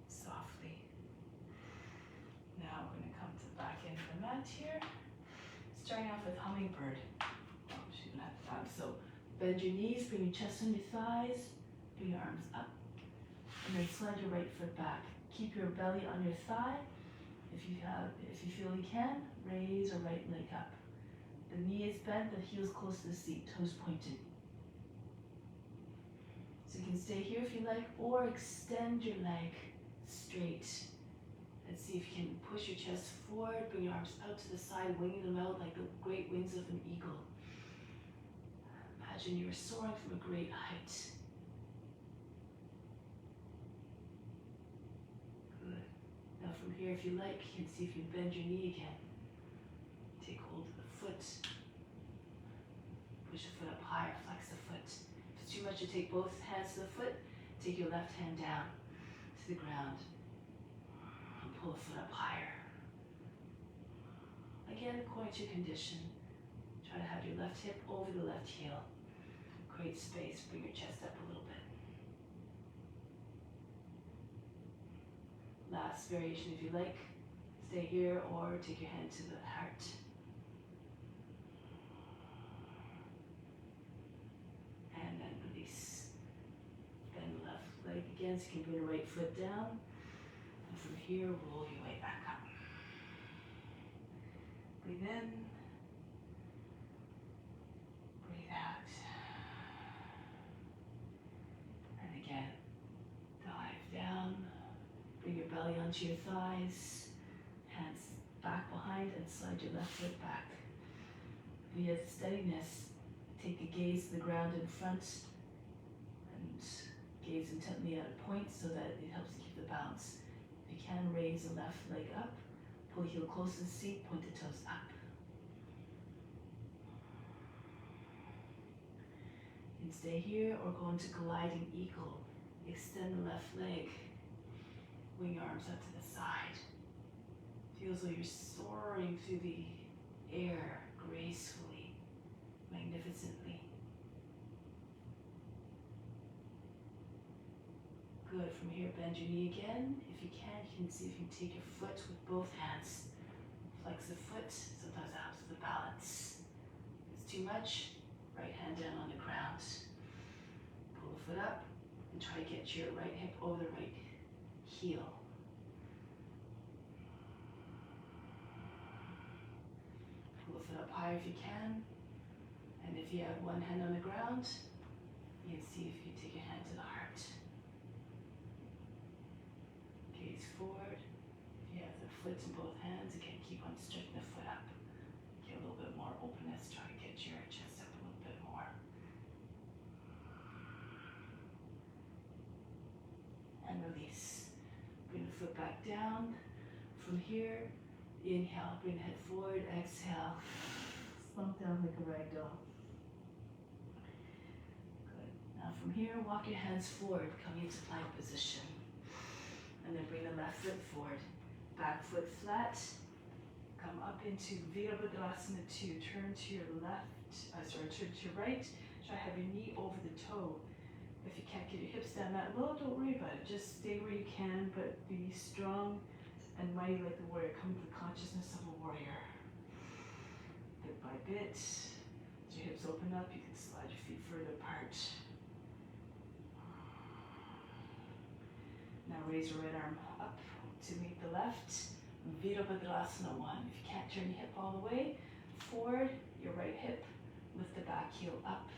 Speaker 1: softly. Now we're going to come to the back end of the mat here. Starting off with hummingbird. Oh, she didn't have time. So bend your knees, bring your chest on your thighs, bring your arms up, and then slide your right foot back. Keep your belly on your thigh. If you feel you can, raise your right leg up. The knee is bent, the heel's close to the seat, toes pointed. So you can stay here if you like, or extend your leg straight. And see if you can push your chest forward, bring your arms out to the side, winging them out like the great wings of an eagle. Imagine you are soaring from a great height. Good. Now from here, if you like, you can see if you bend your knee again. Take hold of the foot. Push the foot up higher, flex the foot. If it's too much to take both hands to the foot, take your left hand down to the ground. And pull the foot up higher. Again, according to your condition, try to have your left hip over the left heel. Create space, bring your chest up a little bit. Last variation if you like. Stay here or take your hand to the heart. And then release. Bend the left leg again so you can bring the right foot down. And from here, roll your way back up. Breathe in. Breathe out. And again, dive down. Bring your belly onto your thighs. Hands back behind and slide your left foot back. Via steadiness, take a gaze to the ground in front and gaze intently at a point so that it helps you keep the balance. If you can, raise the left leg up, pull the heel close to the seat, point the toes up. You can stay here or go into gliding eagle. Extend the left leg, wing your arms out to the side. Feels like you're soaring through the air gracefully, magnificently. Good. From here, bend your knee again. If you can see if you can take your foot with both hands. Flex the foot, sometimes it helps with the balance. If it's too much, right hand down on the ground. Pull the foot up and try to get your right hip over the right heel. Pull the foot up higher if you can. And if you have one hand on the ground, you can see if you take your hand to the heart. Gaze forward. If you have the foot in both hands, again, keep on stretching the foot up. Get a little bit more openness. Try to get your chest up a little bit more. And release. Bring the foot back down. From here, Inhale, bring the head forward. Exhale, slump down like a rag doll. Good. Now from here, walk your hands forward, coming into plank position. And then bring the left foot forward. Back foot flat. Come up into Virabhadrasana 2. Turn to your left, turn to your right. Try to have your knee over the toe. If you can't get your hips down that low, don't worry about it. Just stay where you can, but be strong and mighty like the warrior. Come to the consciousness of a warrior. Bit by bit. As your hips open up, you can slide your feet further apart. Now raise your right arm up to meet the left. Virabhadrasana 1. If you can't turn your hip all the way forward, your right hip, lift the back heel up.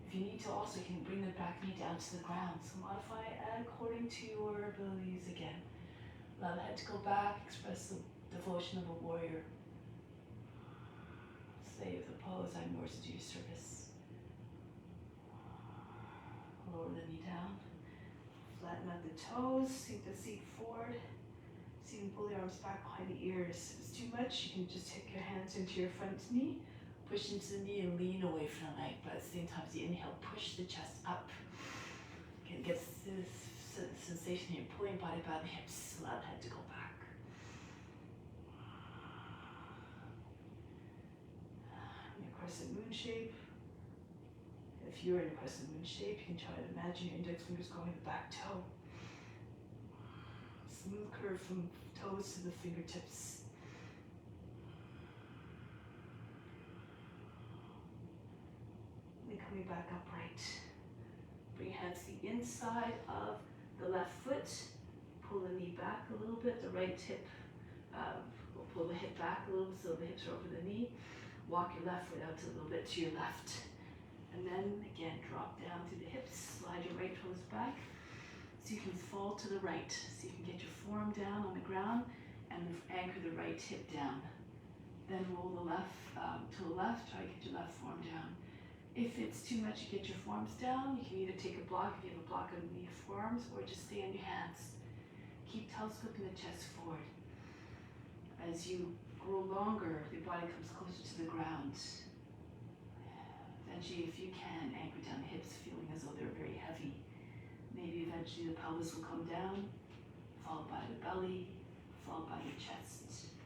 Speaker 1: If you need to also, you can bring the back knee down to the ground. So modify according to your abilities again. Allow the head to go back, express the devotion of a warrior. Slave the pose, I'm yours to do your service. Lower the knee down. Flatten out the toes, sink the seat forward. So you can pull your arms back behind the ears. If it's too much, you can just take your hands into your front knee, push into the knee and lean away from the leg. But at the same time, as you inhale, push the chest up. Again, get this sensation here, pulling body by the hips. Allow the head to go back. In a crescent moon shape. If you're in a crescent moon shape, you can try to imagine your index fingers going to the back toe. Smooth curve from toes to the fingertips. And then coming back upright. Bring your hands to the inside of the left foot. Pull the knee back a little bit. The right hip, we'll pull the hip back a little so the hips are over the knee. Walk your left foot out a little bit to your left. And then again, drop down through the hips. Slide your right toes back. So you can fall to the right. So you can get your forearm down on the ground and anchor the right hip down. Then roll the left to the left. Try to get your left forearm down. If it's too much, you get your forearms down. You can either take a block if you have a block underneath your forearms, or just stay on your hands. Keep telescoping the chest forward. As you grow longer, your body comes closer to the ground. Eventually, if you can, anchor down the hips, feeling as though they're very heavy. Maybe eventually the pelvis will come down, followed by the belly, followed by your chest.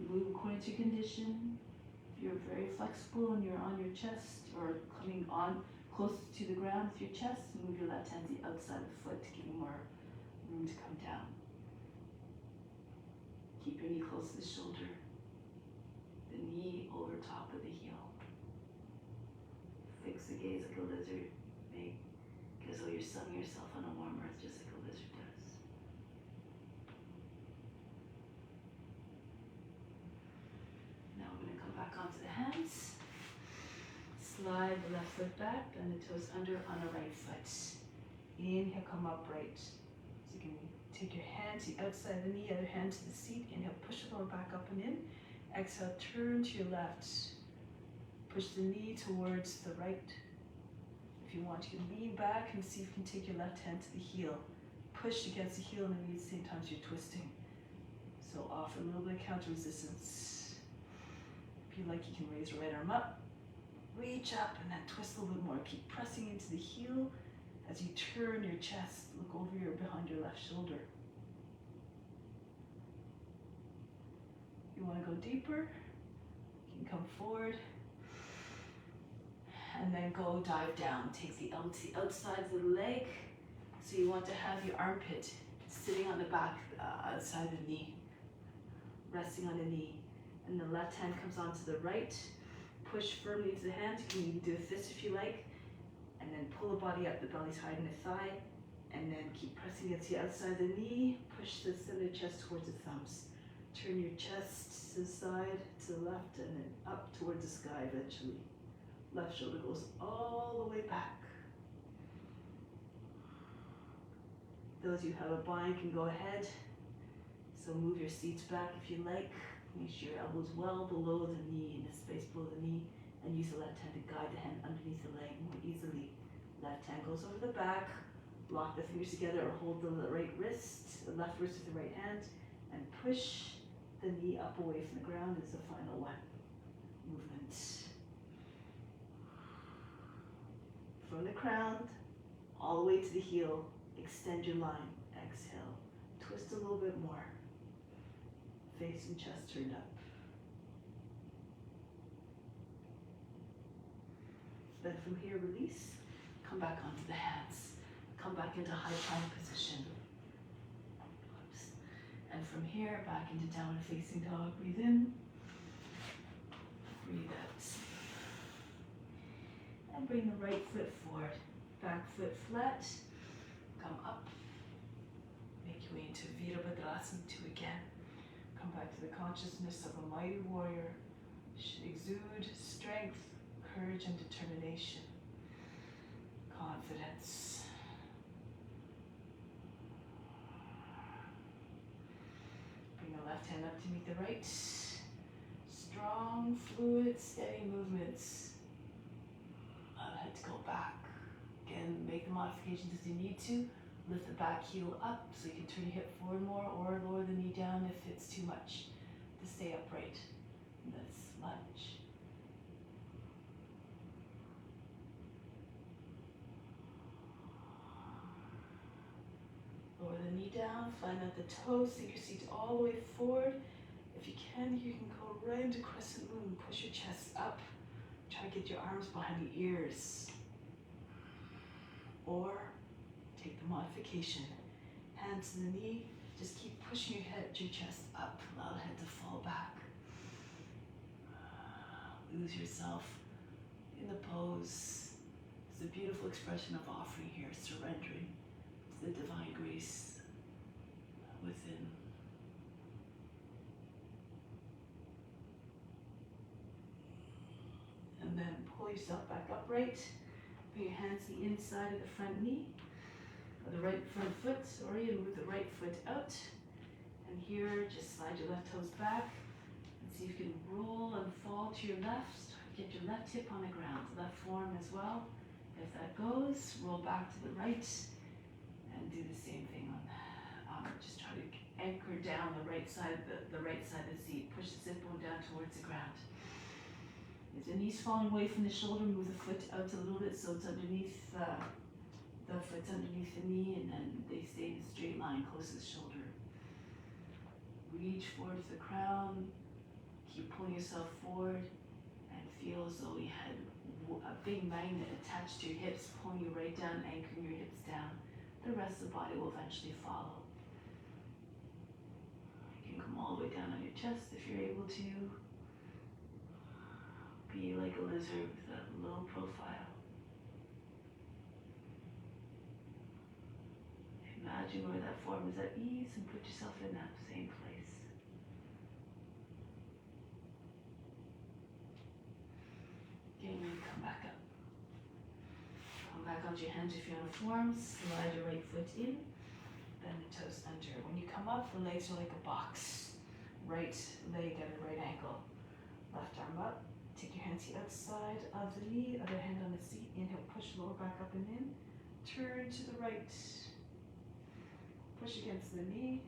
Speaker 1: Move according to your condition. If you're very flexible and you're on your chest or coming on close to the ground with your chest, move your left hand to the outside of the foot to give you more room to come down. Keep your knee close to the shoulder, the knee over top of the heel. Fix the gaze like a lizard. Make as though you're sunning yourself on a warm earth, just like a lizard does. Now we're going to come back onto the hands. Slide the left foot back, bend the toes under on the right foot. Inhale, come upright. So you can take your hand to the outside of the knee, other hand to the seat. Inhale, push the lower back up and in. Exhale, turn to your left. Push the knee towards the right. If you want, you can lean back and see if you can take your left hand to the heel. Push against the heel and the knee at the same time as you're twisting. So offer a little bit of counter resistance. If you like, you can raise your right arm up, reach up, and then twist a little bit more. Keep pressing into the heel as you turn your chest. Look over behind your left shoulder. If you want to go deeper, you can come forward. And then go dive down. Take the outside of the leg. So you want to have your armpit sitting on the back outside of the knee, resting on the knee. And the left hand comes onto the right. Push firmly into the hand. You can even do a fist if you like. And then pull the body up. The belly's higher than the thigh. And then keep pressing against the outside of the knee. Push the center of the chest towards the thumbs. Turn your chest to the side, to the left, and then up towards the sky eventually. Left shoulder goes all the way back. Those you have a bind can go ahead. So move your seats back if you like. Make sure your elbows well below the knee, in the space below the knee, and use the left hand to guide the hand underneath the leg more easily. Left hand goes over the back. Lock the fingers together or hold the right wrist, the left wrist with the right hand, and push the knee up away from the ground is the final one. Movement. From the crown, all the way to the heel, extend your line. Exhale. Twist a little bit more. Face and chest turned up. Then from here, release. Come back onto the hands. Come back into high plank position. Oops. And from here, back into downward facing dog. Breathe in. Breathe out. And bring the right foot forward. Back foot flat. Come up. Make your way into Virabhadrasana 2 again. Come back to the consciousness of a mighty warrior. Exude strength, courage, and determination. Confidence. Bring the left hand up to meet the right. Strong, fluid, steady movements. Allow the head to go back. Again, make the modifications as you need to. Lift the back heel up so you can turn your hip forward more, or lower the knee down if it's too much to stay upright. Let's lunge. Lower the knee down, flatten out the toes, sink your seat all the way forward. If you can go right into crescent moon. Push your chest up. Try to get your arms behind the ears. Or take the modification. Hands to the knee. Just keep pushing your chest up. Allow the head to fall back. Lose yourself in the pose. It's a beautiful expression of offering here, surrendering to the divine grace within. And then pull yourself back upright. Bring your hands to the inside of the front knee, or the right front foot, or you move the right foot out. And here, just slide your left toes back, and see if you can roll and fall to your left. Get your left hip on the ground, left forearm as well. If that goes, roll back to the right, and do the same thing on. Just try to anchor down the right side of the right side of the seat. Push the sit bone down towards the ground. If the knee's falling away from the shoulder, move the foot out a little bit so it's underneath the foot's underneath the knee, and then they stay in a straight line close to the shoulder. Reach forward to the crown. Keep pulling yourself forward, and feel as though you had a big magnet attached to your hips, pulling you right down, anchoring your hips down. The rest of the body will eventually follow. You can come all the way down on your chest if you're able to. Be like a lizard with a low profile. Imagine where that form is at ease and put yourself in that same place. Getting ready to come back up. Come back onto your hands if you're on a form. Slide your right foot in. Bend the toes under. When you come up, the legs are like a box. Right leg at a right ankle. Left arm up. Take your hands to the outside of the knee, other hand on the seat. Inhale, push lower back up and in. Turn to the right. Push against the knee.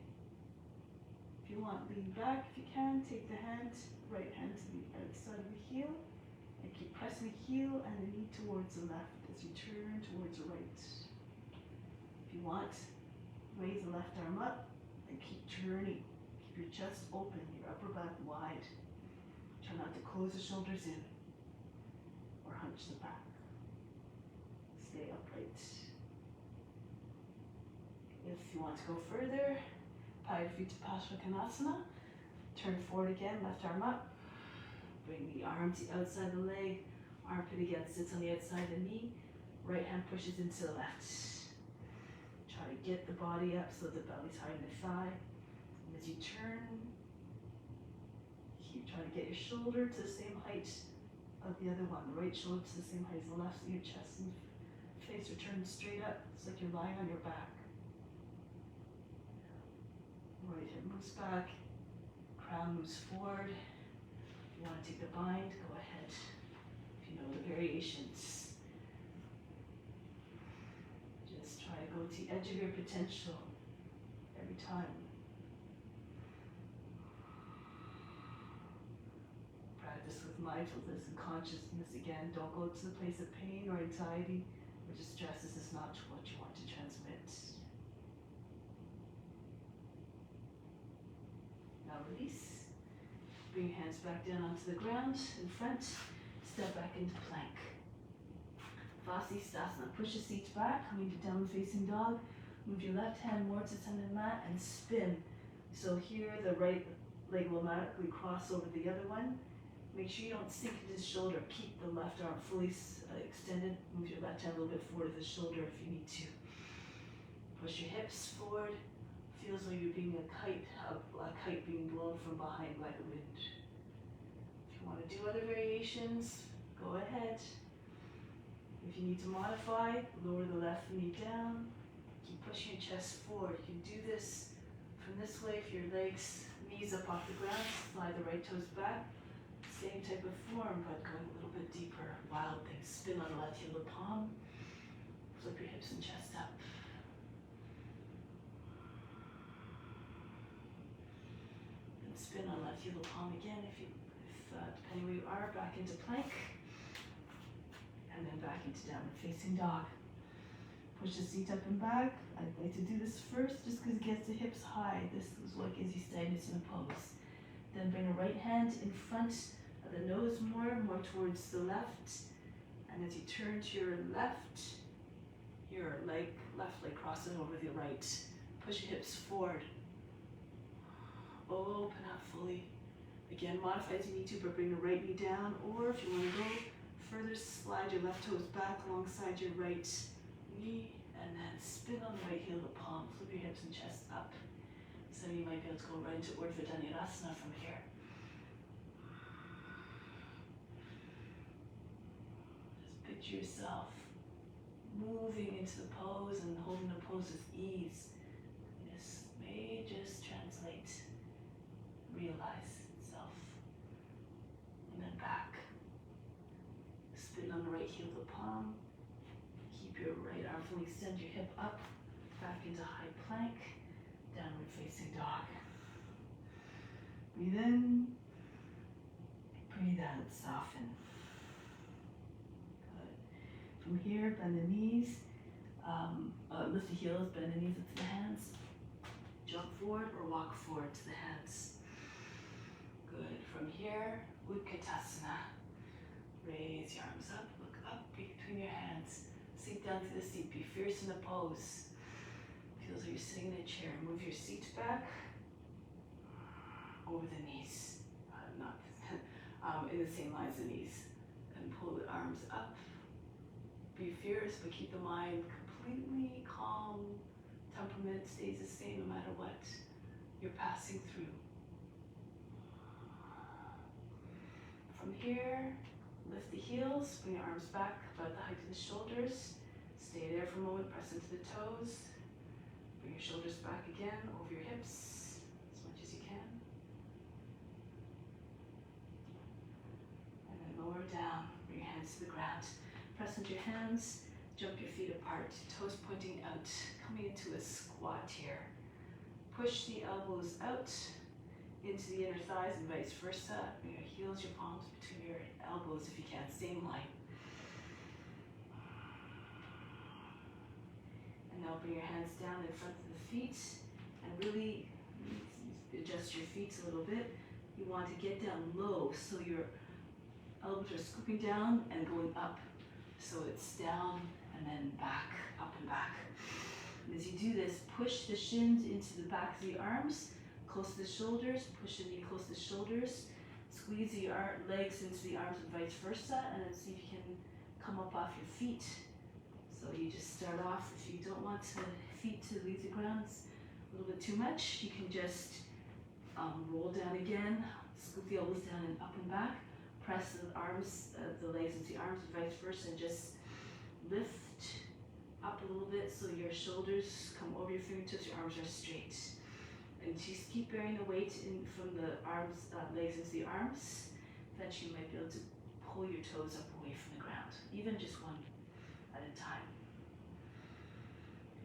Speaker 1: If you want, lean back if you can. Take the hand, right hand to the outside of the heel. And keep pressing the heel and the knee towards the left as you turn towards the right. If you want, raise the left arm up and keep turning. Keep your chest open, your upper back wide. Try not to close the shoulders in or hunch the back. Stay upright. If you want to go further, Payurvita-Pasvakonasana. Turn forward again, left arm up. Bring the arm to the outside of the leg. Armpit again sits on the outside of the knee. Right hand pushes into the left. Try to get the body up so the belly's higher than the thigh. And as you turn, keep trying to get your shoulder to the same height of the other one. The right shoulder to the same height as the left, so your chest and face are turned straight up. It's like you're lying on your back. Right hip moves back, crown moves forward. If you want to take the bind, go ahead. If you know the variations. Just try to go to the edge of your potential every time. mindfulness and consciousness again. Don't go to the place of pain or anxiety or distress. This is not what you want to transmit. Now release. Bring your hands back down onto the ground in front. Step back into plank. Vasisthasana. Push the seat back, coming to downward facing dog. Move your left hand more to the center of the mat and spin. So here the right leg will automatically cross over the other one. Make sure you don't sink into the shoulder. Keep the left arm fully extended. Move your left hand a little bit forward to the shoulder if you need to. Push your hips forward. Feels like you're being a kite being blown from behind by the wind. If you want to do other variations, go ahead. If you need to modify, lower the left knee down. Keep pushing your chest forward. You can do this from this way if your legs, knees up off the ground, slide the right toes back. Same type of form, but going a little bit deeper. Wild thing. Spin on the left heel to palm. Flip your hips and chest up. And spin on left heel to palm again if depending where you are, back into plank. And then back into downward facing dog. Push the seat up and back. I'd like to do this first just because it gets the hips high. This is what gives you steadiness in a pose. Then bring a right hand in front of the nose more towards the left. And as you turn to your left, your left leg crosses over the right. Push your hips forward. Open up fully. Again, modify as you need to, but bring the right knee down. Or if you want to go further, slide your left toes back alongside your right knee, and then spin on the right heel to palm. Flip your hips and chest up. Some of you might be able to go right into Urdhva Dhanurasana from here. Just picture yourself moving into the pose and holding the pose with ease. This may just translate, realize itself. And then back. Spin on the right heel to palm. Keep your right arm fully extend your hip up, back into high plank, downward facing dog. Breathe in, breathe out, soften. Good. From here, bend the knees, lift the heels, bend the knees into the hands. Jump forward or walk forward to the hands. Good. From here, Utkatasana. Raise your arms up, look up, between your hands. Sink down to the seat, be fierce in the pose. Feels like you're sitting in a chair. Move your seat back over the knees. In the same line as the knees. And pull the arms up. Be fierce, but keep the mind completely calm. Temperament stays the same no matter what you're passing through. From here, lift the heels, bring your arms back about the height of the shoulders. Stay there for a moment, press into the toes. Bring your shoulders back again, over your hips, as much as you can. And then lower down, bring your hands to the ground. Press into your hands, jump your feet apart, toes pointing out, coming into a squat here. Push the elbows out into the inner thighs and vice versa. Bring your heels, your palms between your elbows if you can, same line. And now bring your hands down in front of the feet and really adjust your feet a little bit. You want to get down low so your elbows are scooping down and going up. So it's down and then back, up and back. And as you do this, push the shins into the back of the arms, close to the shoulders, push the knee close to the shoulders, squeeze the legs into the arms and vice versa, and then see if you can come up off your feet. So you just start off, if you don't want the feet to leave the ground a little bit too much, you can just roll down again, scoop the elbows down and up and back, press the arms, the legs into the arms and vice versa, and just lift up a little bit so your shoulders come over your fingertips, your arms are straight. And just keep bearing the weight from the arms, legs into the arms. Eventually you might be able to pull your toes up away from the ground, even just one at a time.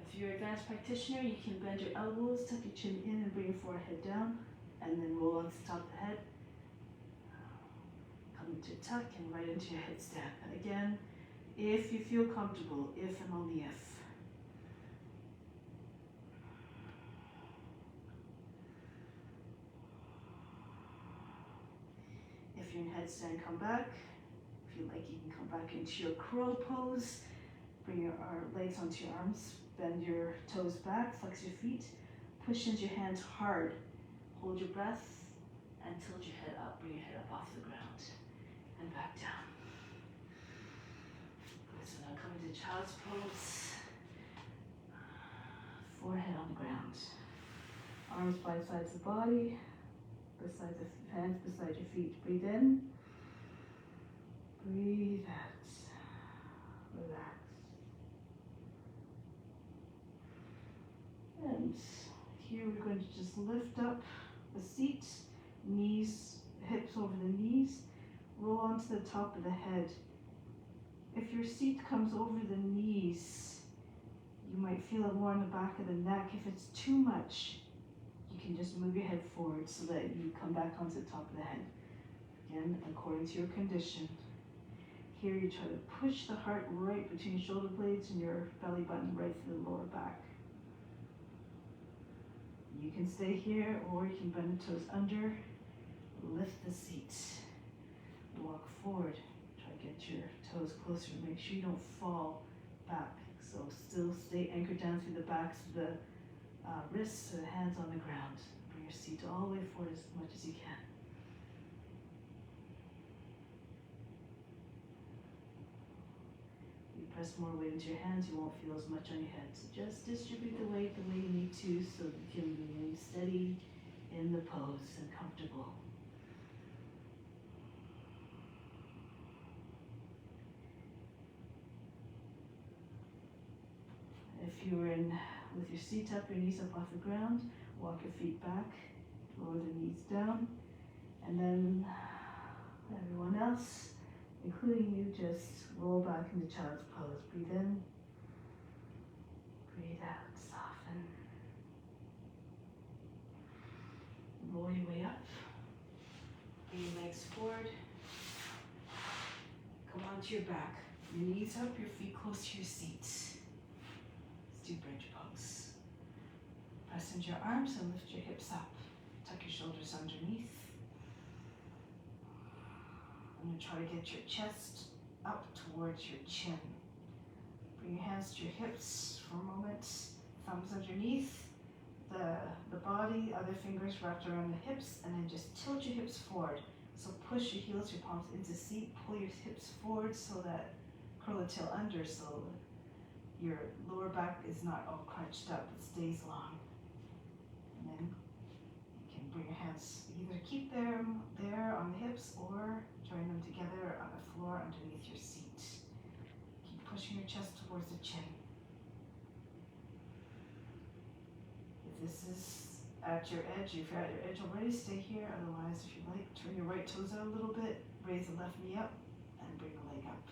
Speaker 1: If you're an advanced practitioner, you can bend your elbows, tuck your chin in and bring your forehead down, and then roll onto the top of the head.
Speaker 2: Come into tuck and right into your headstand. And again, if you feel comfortable, if and only if. If you're in headstand, come back. If you like, you can come back into your crow pose. Bring your legs onto your arms. Bend your toes back, flex your feet. Push into your hands hard. Hold your breath and tilt your head up. Bring your head up off the ground and back down. Good, so now come into child's pose. Forehead on the ground. Arms by sides of the body. Beside the hands beside your feet. Breathe in. Breathe out. Relax. And here we're going to just lift up the seat, knees, hips over the knees, roll onto the top of the head. If your seat comes over the knees, you might feel it more on the back of the neck. If it's too much, you can just move your head forward so that you come back onto the top of the head. Again, according to your condition. Here you try to push the heart right between your shoulder blades and your belly button right through the lower back. You can stay here or you can bend the toes under, lift the seat, walk forward, try to get your toes closer, make sure you don't fall back. So still stay anchored down through the backs of the wrists to the hands on the ground. Bring your seat all the way forward as much as you can. You press more weight into your hands, you won't feel as much on your head. So just distribute the weight the way you need to so that you can remain steady in the pose and comfortable. If you're in with your seat up, your knees up off the ground, walk your feet back, lower the knees down, and then everyone else, including you, just roll back into child's pose. Breathe in, breathe out, soften. Roll your way up, bring your legs forward, come onto your back, your knees up, your feet close to your seat. Let's do bridge pose. Press into your arms and lift your hips up. Tuck your shoulders underneath. I'm going to try to get your chest up towards your chin. Bring your hands to your hips for a moment. Thumbs underneath the body, other fingers wrapped around the hips, and then just tilt your hips forward. So push your heels, your palms into seat, pull your hips forward so that curl the tail under so your lower back is not all crunched up, it stays long. And then you can bring your hands, either keep them there on the hips or join them together on the floor underneath your seat. Keep pushing your chest towards the chin. If this is at your edge, if you're at your edge already, stay here. Otherwise, if you like, turn your right toes out a little bit, raise the left knee up, and bring the leg up.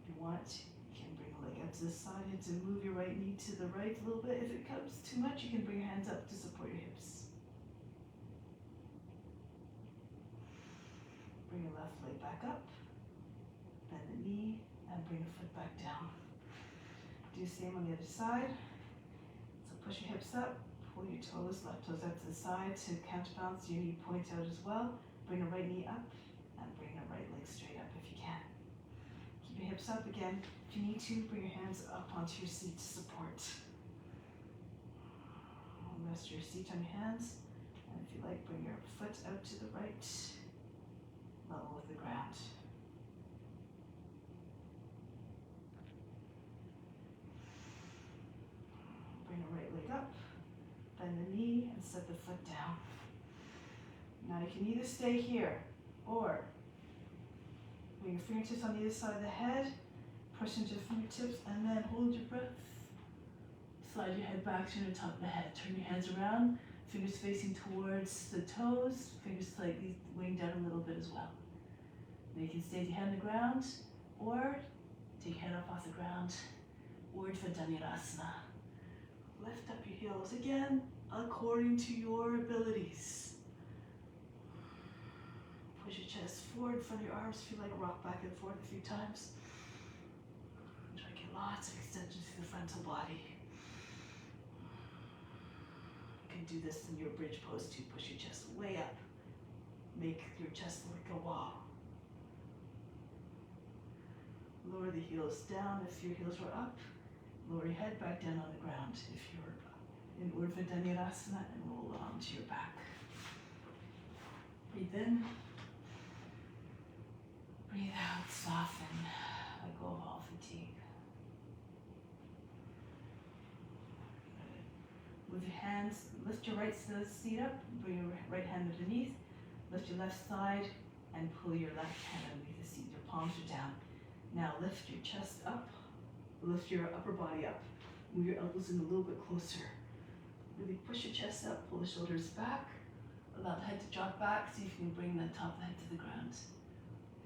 Speaker 2: If you want, you can bring the leg up to the side and to move your right knee to the right a little bit. If it comes too much, you can bring your hands up to support your hips. Bring your left leg back up, bend the knee, and bring the foot back down. Do the same on the other side. So push your hips up, pull your toes, left toes out to the side to counterbalance your knee point out as well. Bring the right knee up and bring the right leg straight up if you can. Keep your hips up again. If you need to, bring your hands up onto your seat to support. Rest your seat on your hands. And if you like, bring your foot out to the right, level with the ground. Bring the right leg up, bend the knee, and set the foot down. Now you can either stay here, or bring your fingertips on the other side of the head, push into your fingertips, and then hold your breath. Slide your head back to the top of the head. Turn your hands around, fingers facing towards the toes, fingers slightly weighing down a little bit as well. Now you can stay with your hand on the ground, or take your head up off the ground, Urdhva Dhanurasana. Lift up your heels again, according to your abilities. chest forward, front of your arms, feel like rock back and forth a few times. Try to get lots of extension through the frontal body. You can do this in your bridge pose too. Push your chest way up. Make your chest look like a wall. Lower the heels down if your heels were up. Lower your head back down on the ground if you're in Urdhva Dhanurasana, and roll onto your back. Breathe in. Breathe out, soften. Let go of all fatigue. Move your hands, lift your right seat up, bring your right hand underneath, lift your left side, and pull your left hand underneath the seat. Your palms are down. Now lift your chest up, lift your upper body up. Move your elbows in a little bit closer. Really push your chest up, pull the shoulders back. Allow the head to drop back, see if you can bring the top of the head to the ground.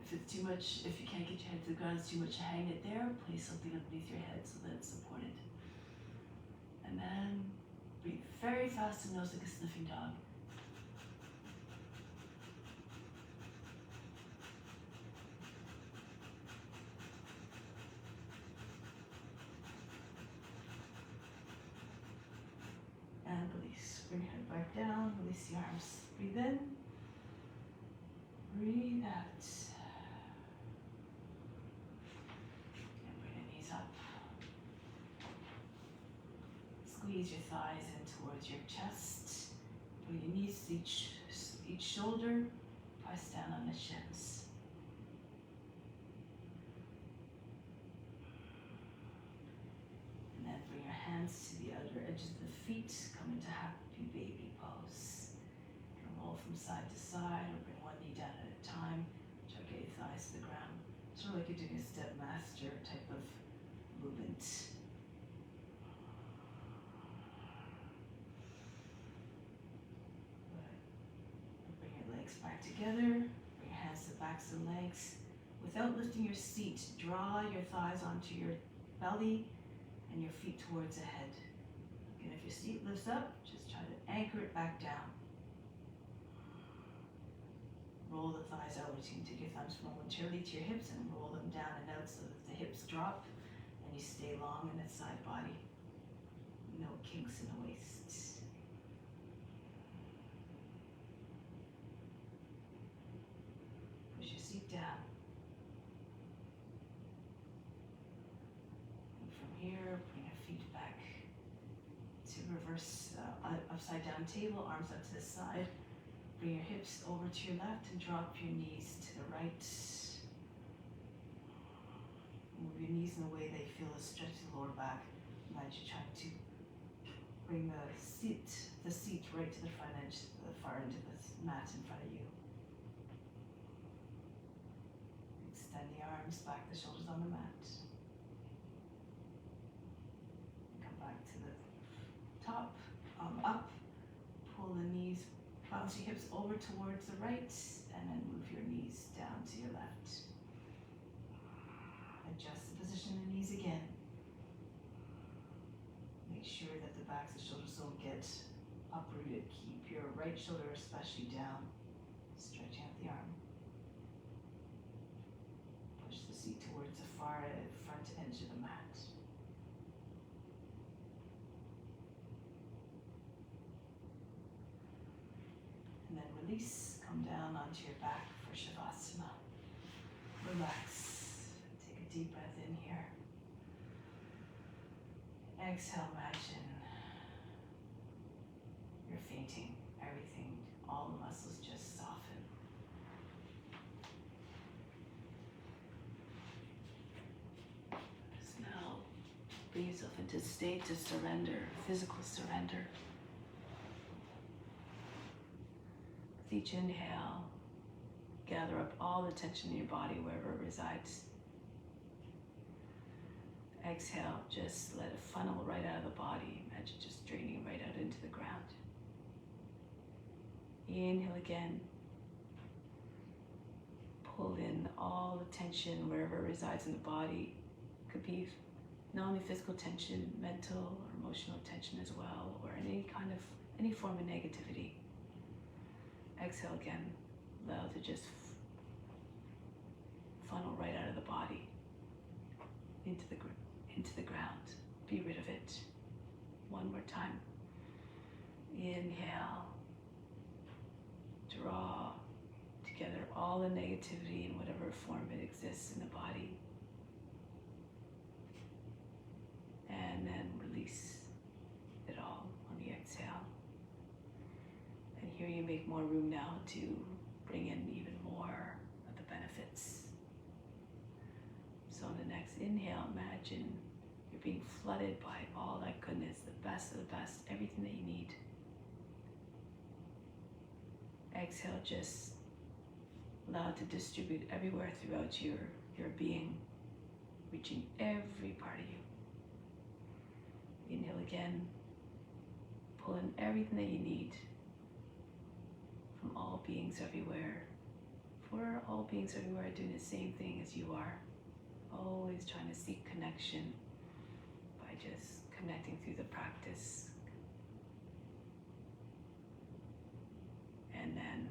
Speaker 2: If it's too much, if you can't get your head to the ground, it's too much to hang it there, place something underneath your head so that it's supported. And then breathe very fast and nose like a sniffing dog. And release. Bring your head back down, release the arms. Breathe in. Breathe out. And bring the knees up. Squeeze your thighs in towards your chest. Bring your knees to each shoulder. Press down on the shins. And then bring your hands to the outer edges of the feet. Come into happy baby pose. And roll from side to side, or bring one knee down at a time. Try to get your thighs to the ground. Sort of like you're doing a step master type of movement. Bring your legs back together. Bring your hands to the backs of the legs. Without lifting your seat, draw your thighs onto your belly and your feet towards the head. And if your seat lifts up, just try to anchor it back down. Roll the thighs out. You can take your thumbs momentarily to your hips and roll them down and out so that the hips drop and you stay long in the side body. No kinks in the waist. Push your seat down. And from here, bring your feet back to reverse upside down table, arms up to the side. Bring your hips over to your left and drop your knees to the right. Move your knees in a way they feel a stretch to the lower back. Imagine you're trying to bring the seat right to the front edge, the far end of the mat in front of you. Extend the arms back, the shoulders on the mat. Come back to the top, up, pull the knees, bounce your hips over towards the right, and then move your knees down to your left. Adjust the position of the knees again. Make sure that the backs of the shoulders don't get uprooted. Keep your right shoulder especially down, stretching out the arm. Push the seat towards the far front edge of the mat. And then release, come down onto your back for Shavasana. Relax. Take a deep breath in here. Exhale, imagine you're fainting. Everything, all the muscles just soften. Just now, bring yourself into a state of surrender, physical surrender. With each inhale, gather up all the tension in your body wherever it resides. Exhale, just let it funnel right out of the body. Imagine just draining right out into the ground. Inhale again. Pull in all the tension wherever it resides in the body. Could be not only physical tension, mental or emotional tension as well, or any form of negativity. Exhale again. Allow it to just
Speaker 1: funnel right out of the body into the ground. Be rid of it. One more time. Inhale. Draw together all the negativity in whatever form it exists in the body. And then release it all on the exhale. And here you make more room now to bring in even more of the benefits. So on the next inhale, imagine you're being flooded by all that goodness, the best of the best, everything that you need. Exhale, just allow it to distribute everywhere throughout your being, reaching every part of you. Inhale again, pull in everything that you need from all beings everywhere. For all beings everywhere are doing the same thing as you are, always trying to seek connection by just connecting through the practice. And then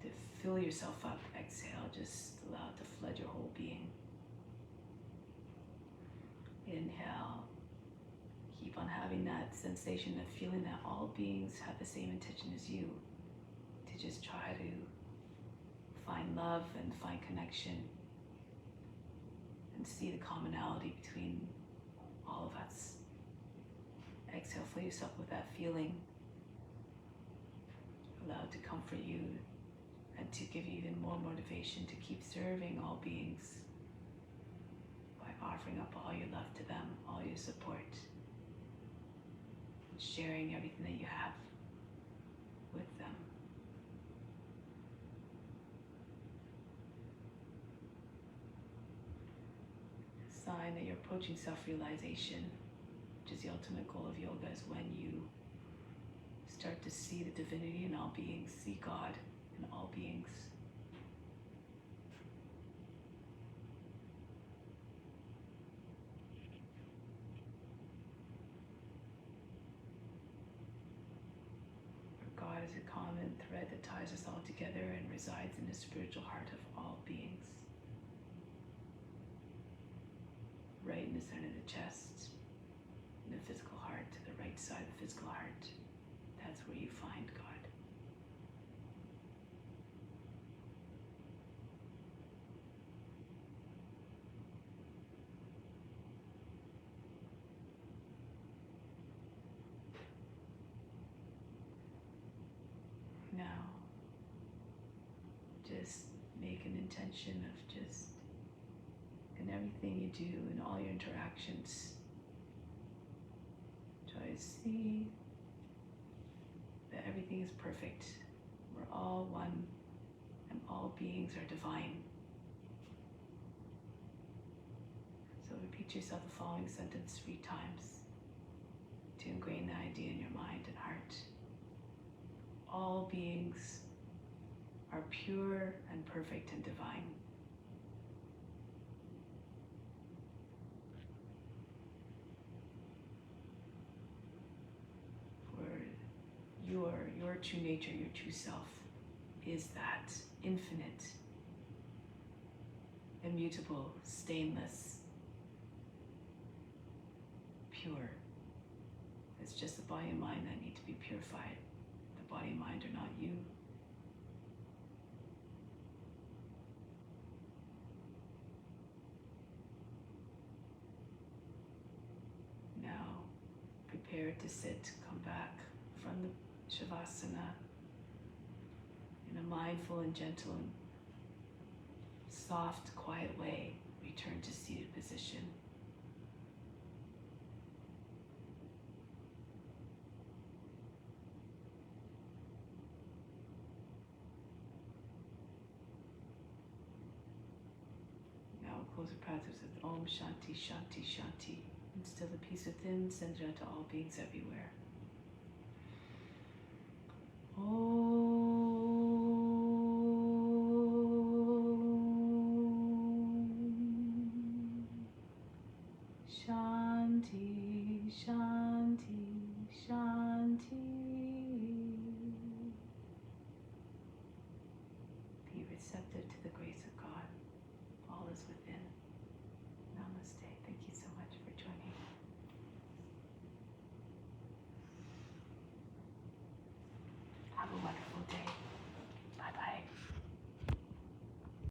Speaker 1: to fill yourself up, exhale, just allow it to flood your whole being. Inhale, keep on having that sensation of feeling that all beings have the same intention as you, to just try to find love and find connection and see the commonality between all of us. Exhale, fill yourself with that feeling. Allow it to comfort you and to give you even more motivation to keep serving all beings by offering up all your love to them, all your support, and sharing everything that you have with them. A sign that you're approaching self-realization, which is the ultimate goal of yoga, is when you start to see the divinity in all beings, see God in all beings. For God is a common thread that ties us all together and resides in the spiritual heart of all beings. Right in the center of the chest, in the physical heart, to the right side of the physical heart. That's where you find God. Now, just make an intention of just, in everything you do, in all your interactions, try to see that everything is perfect. We're all one, and all beings are divine. So repeat to yourself the following sentence 3 times to ingrain the idea in your mind and heart. All beings are pure and perfect and divine. Your true nature, your true self, is that infinite, immutable, stainless, pure. It's just the body and mind that need to be purified. The body and mind are not you. Now, prepare to sit, come back from the Shavasana in a mindful and gentle and soft, quiet way. Return to seated position. Now we'll close the practice with Om Shanti Shanti Shanti. Instill the peace within, send it out to all beings everywhere. Shanti, Shanti, Shanti. Be receptive to the grace of God. All all is within. Namaste. Thank you so much for joining. Have a wonderful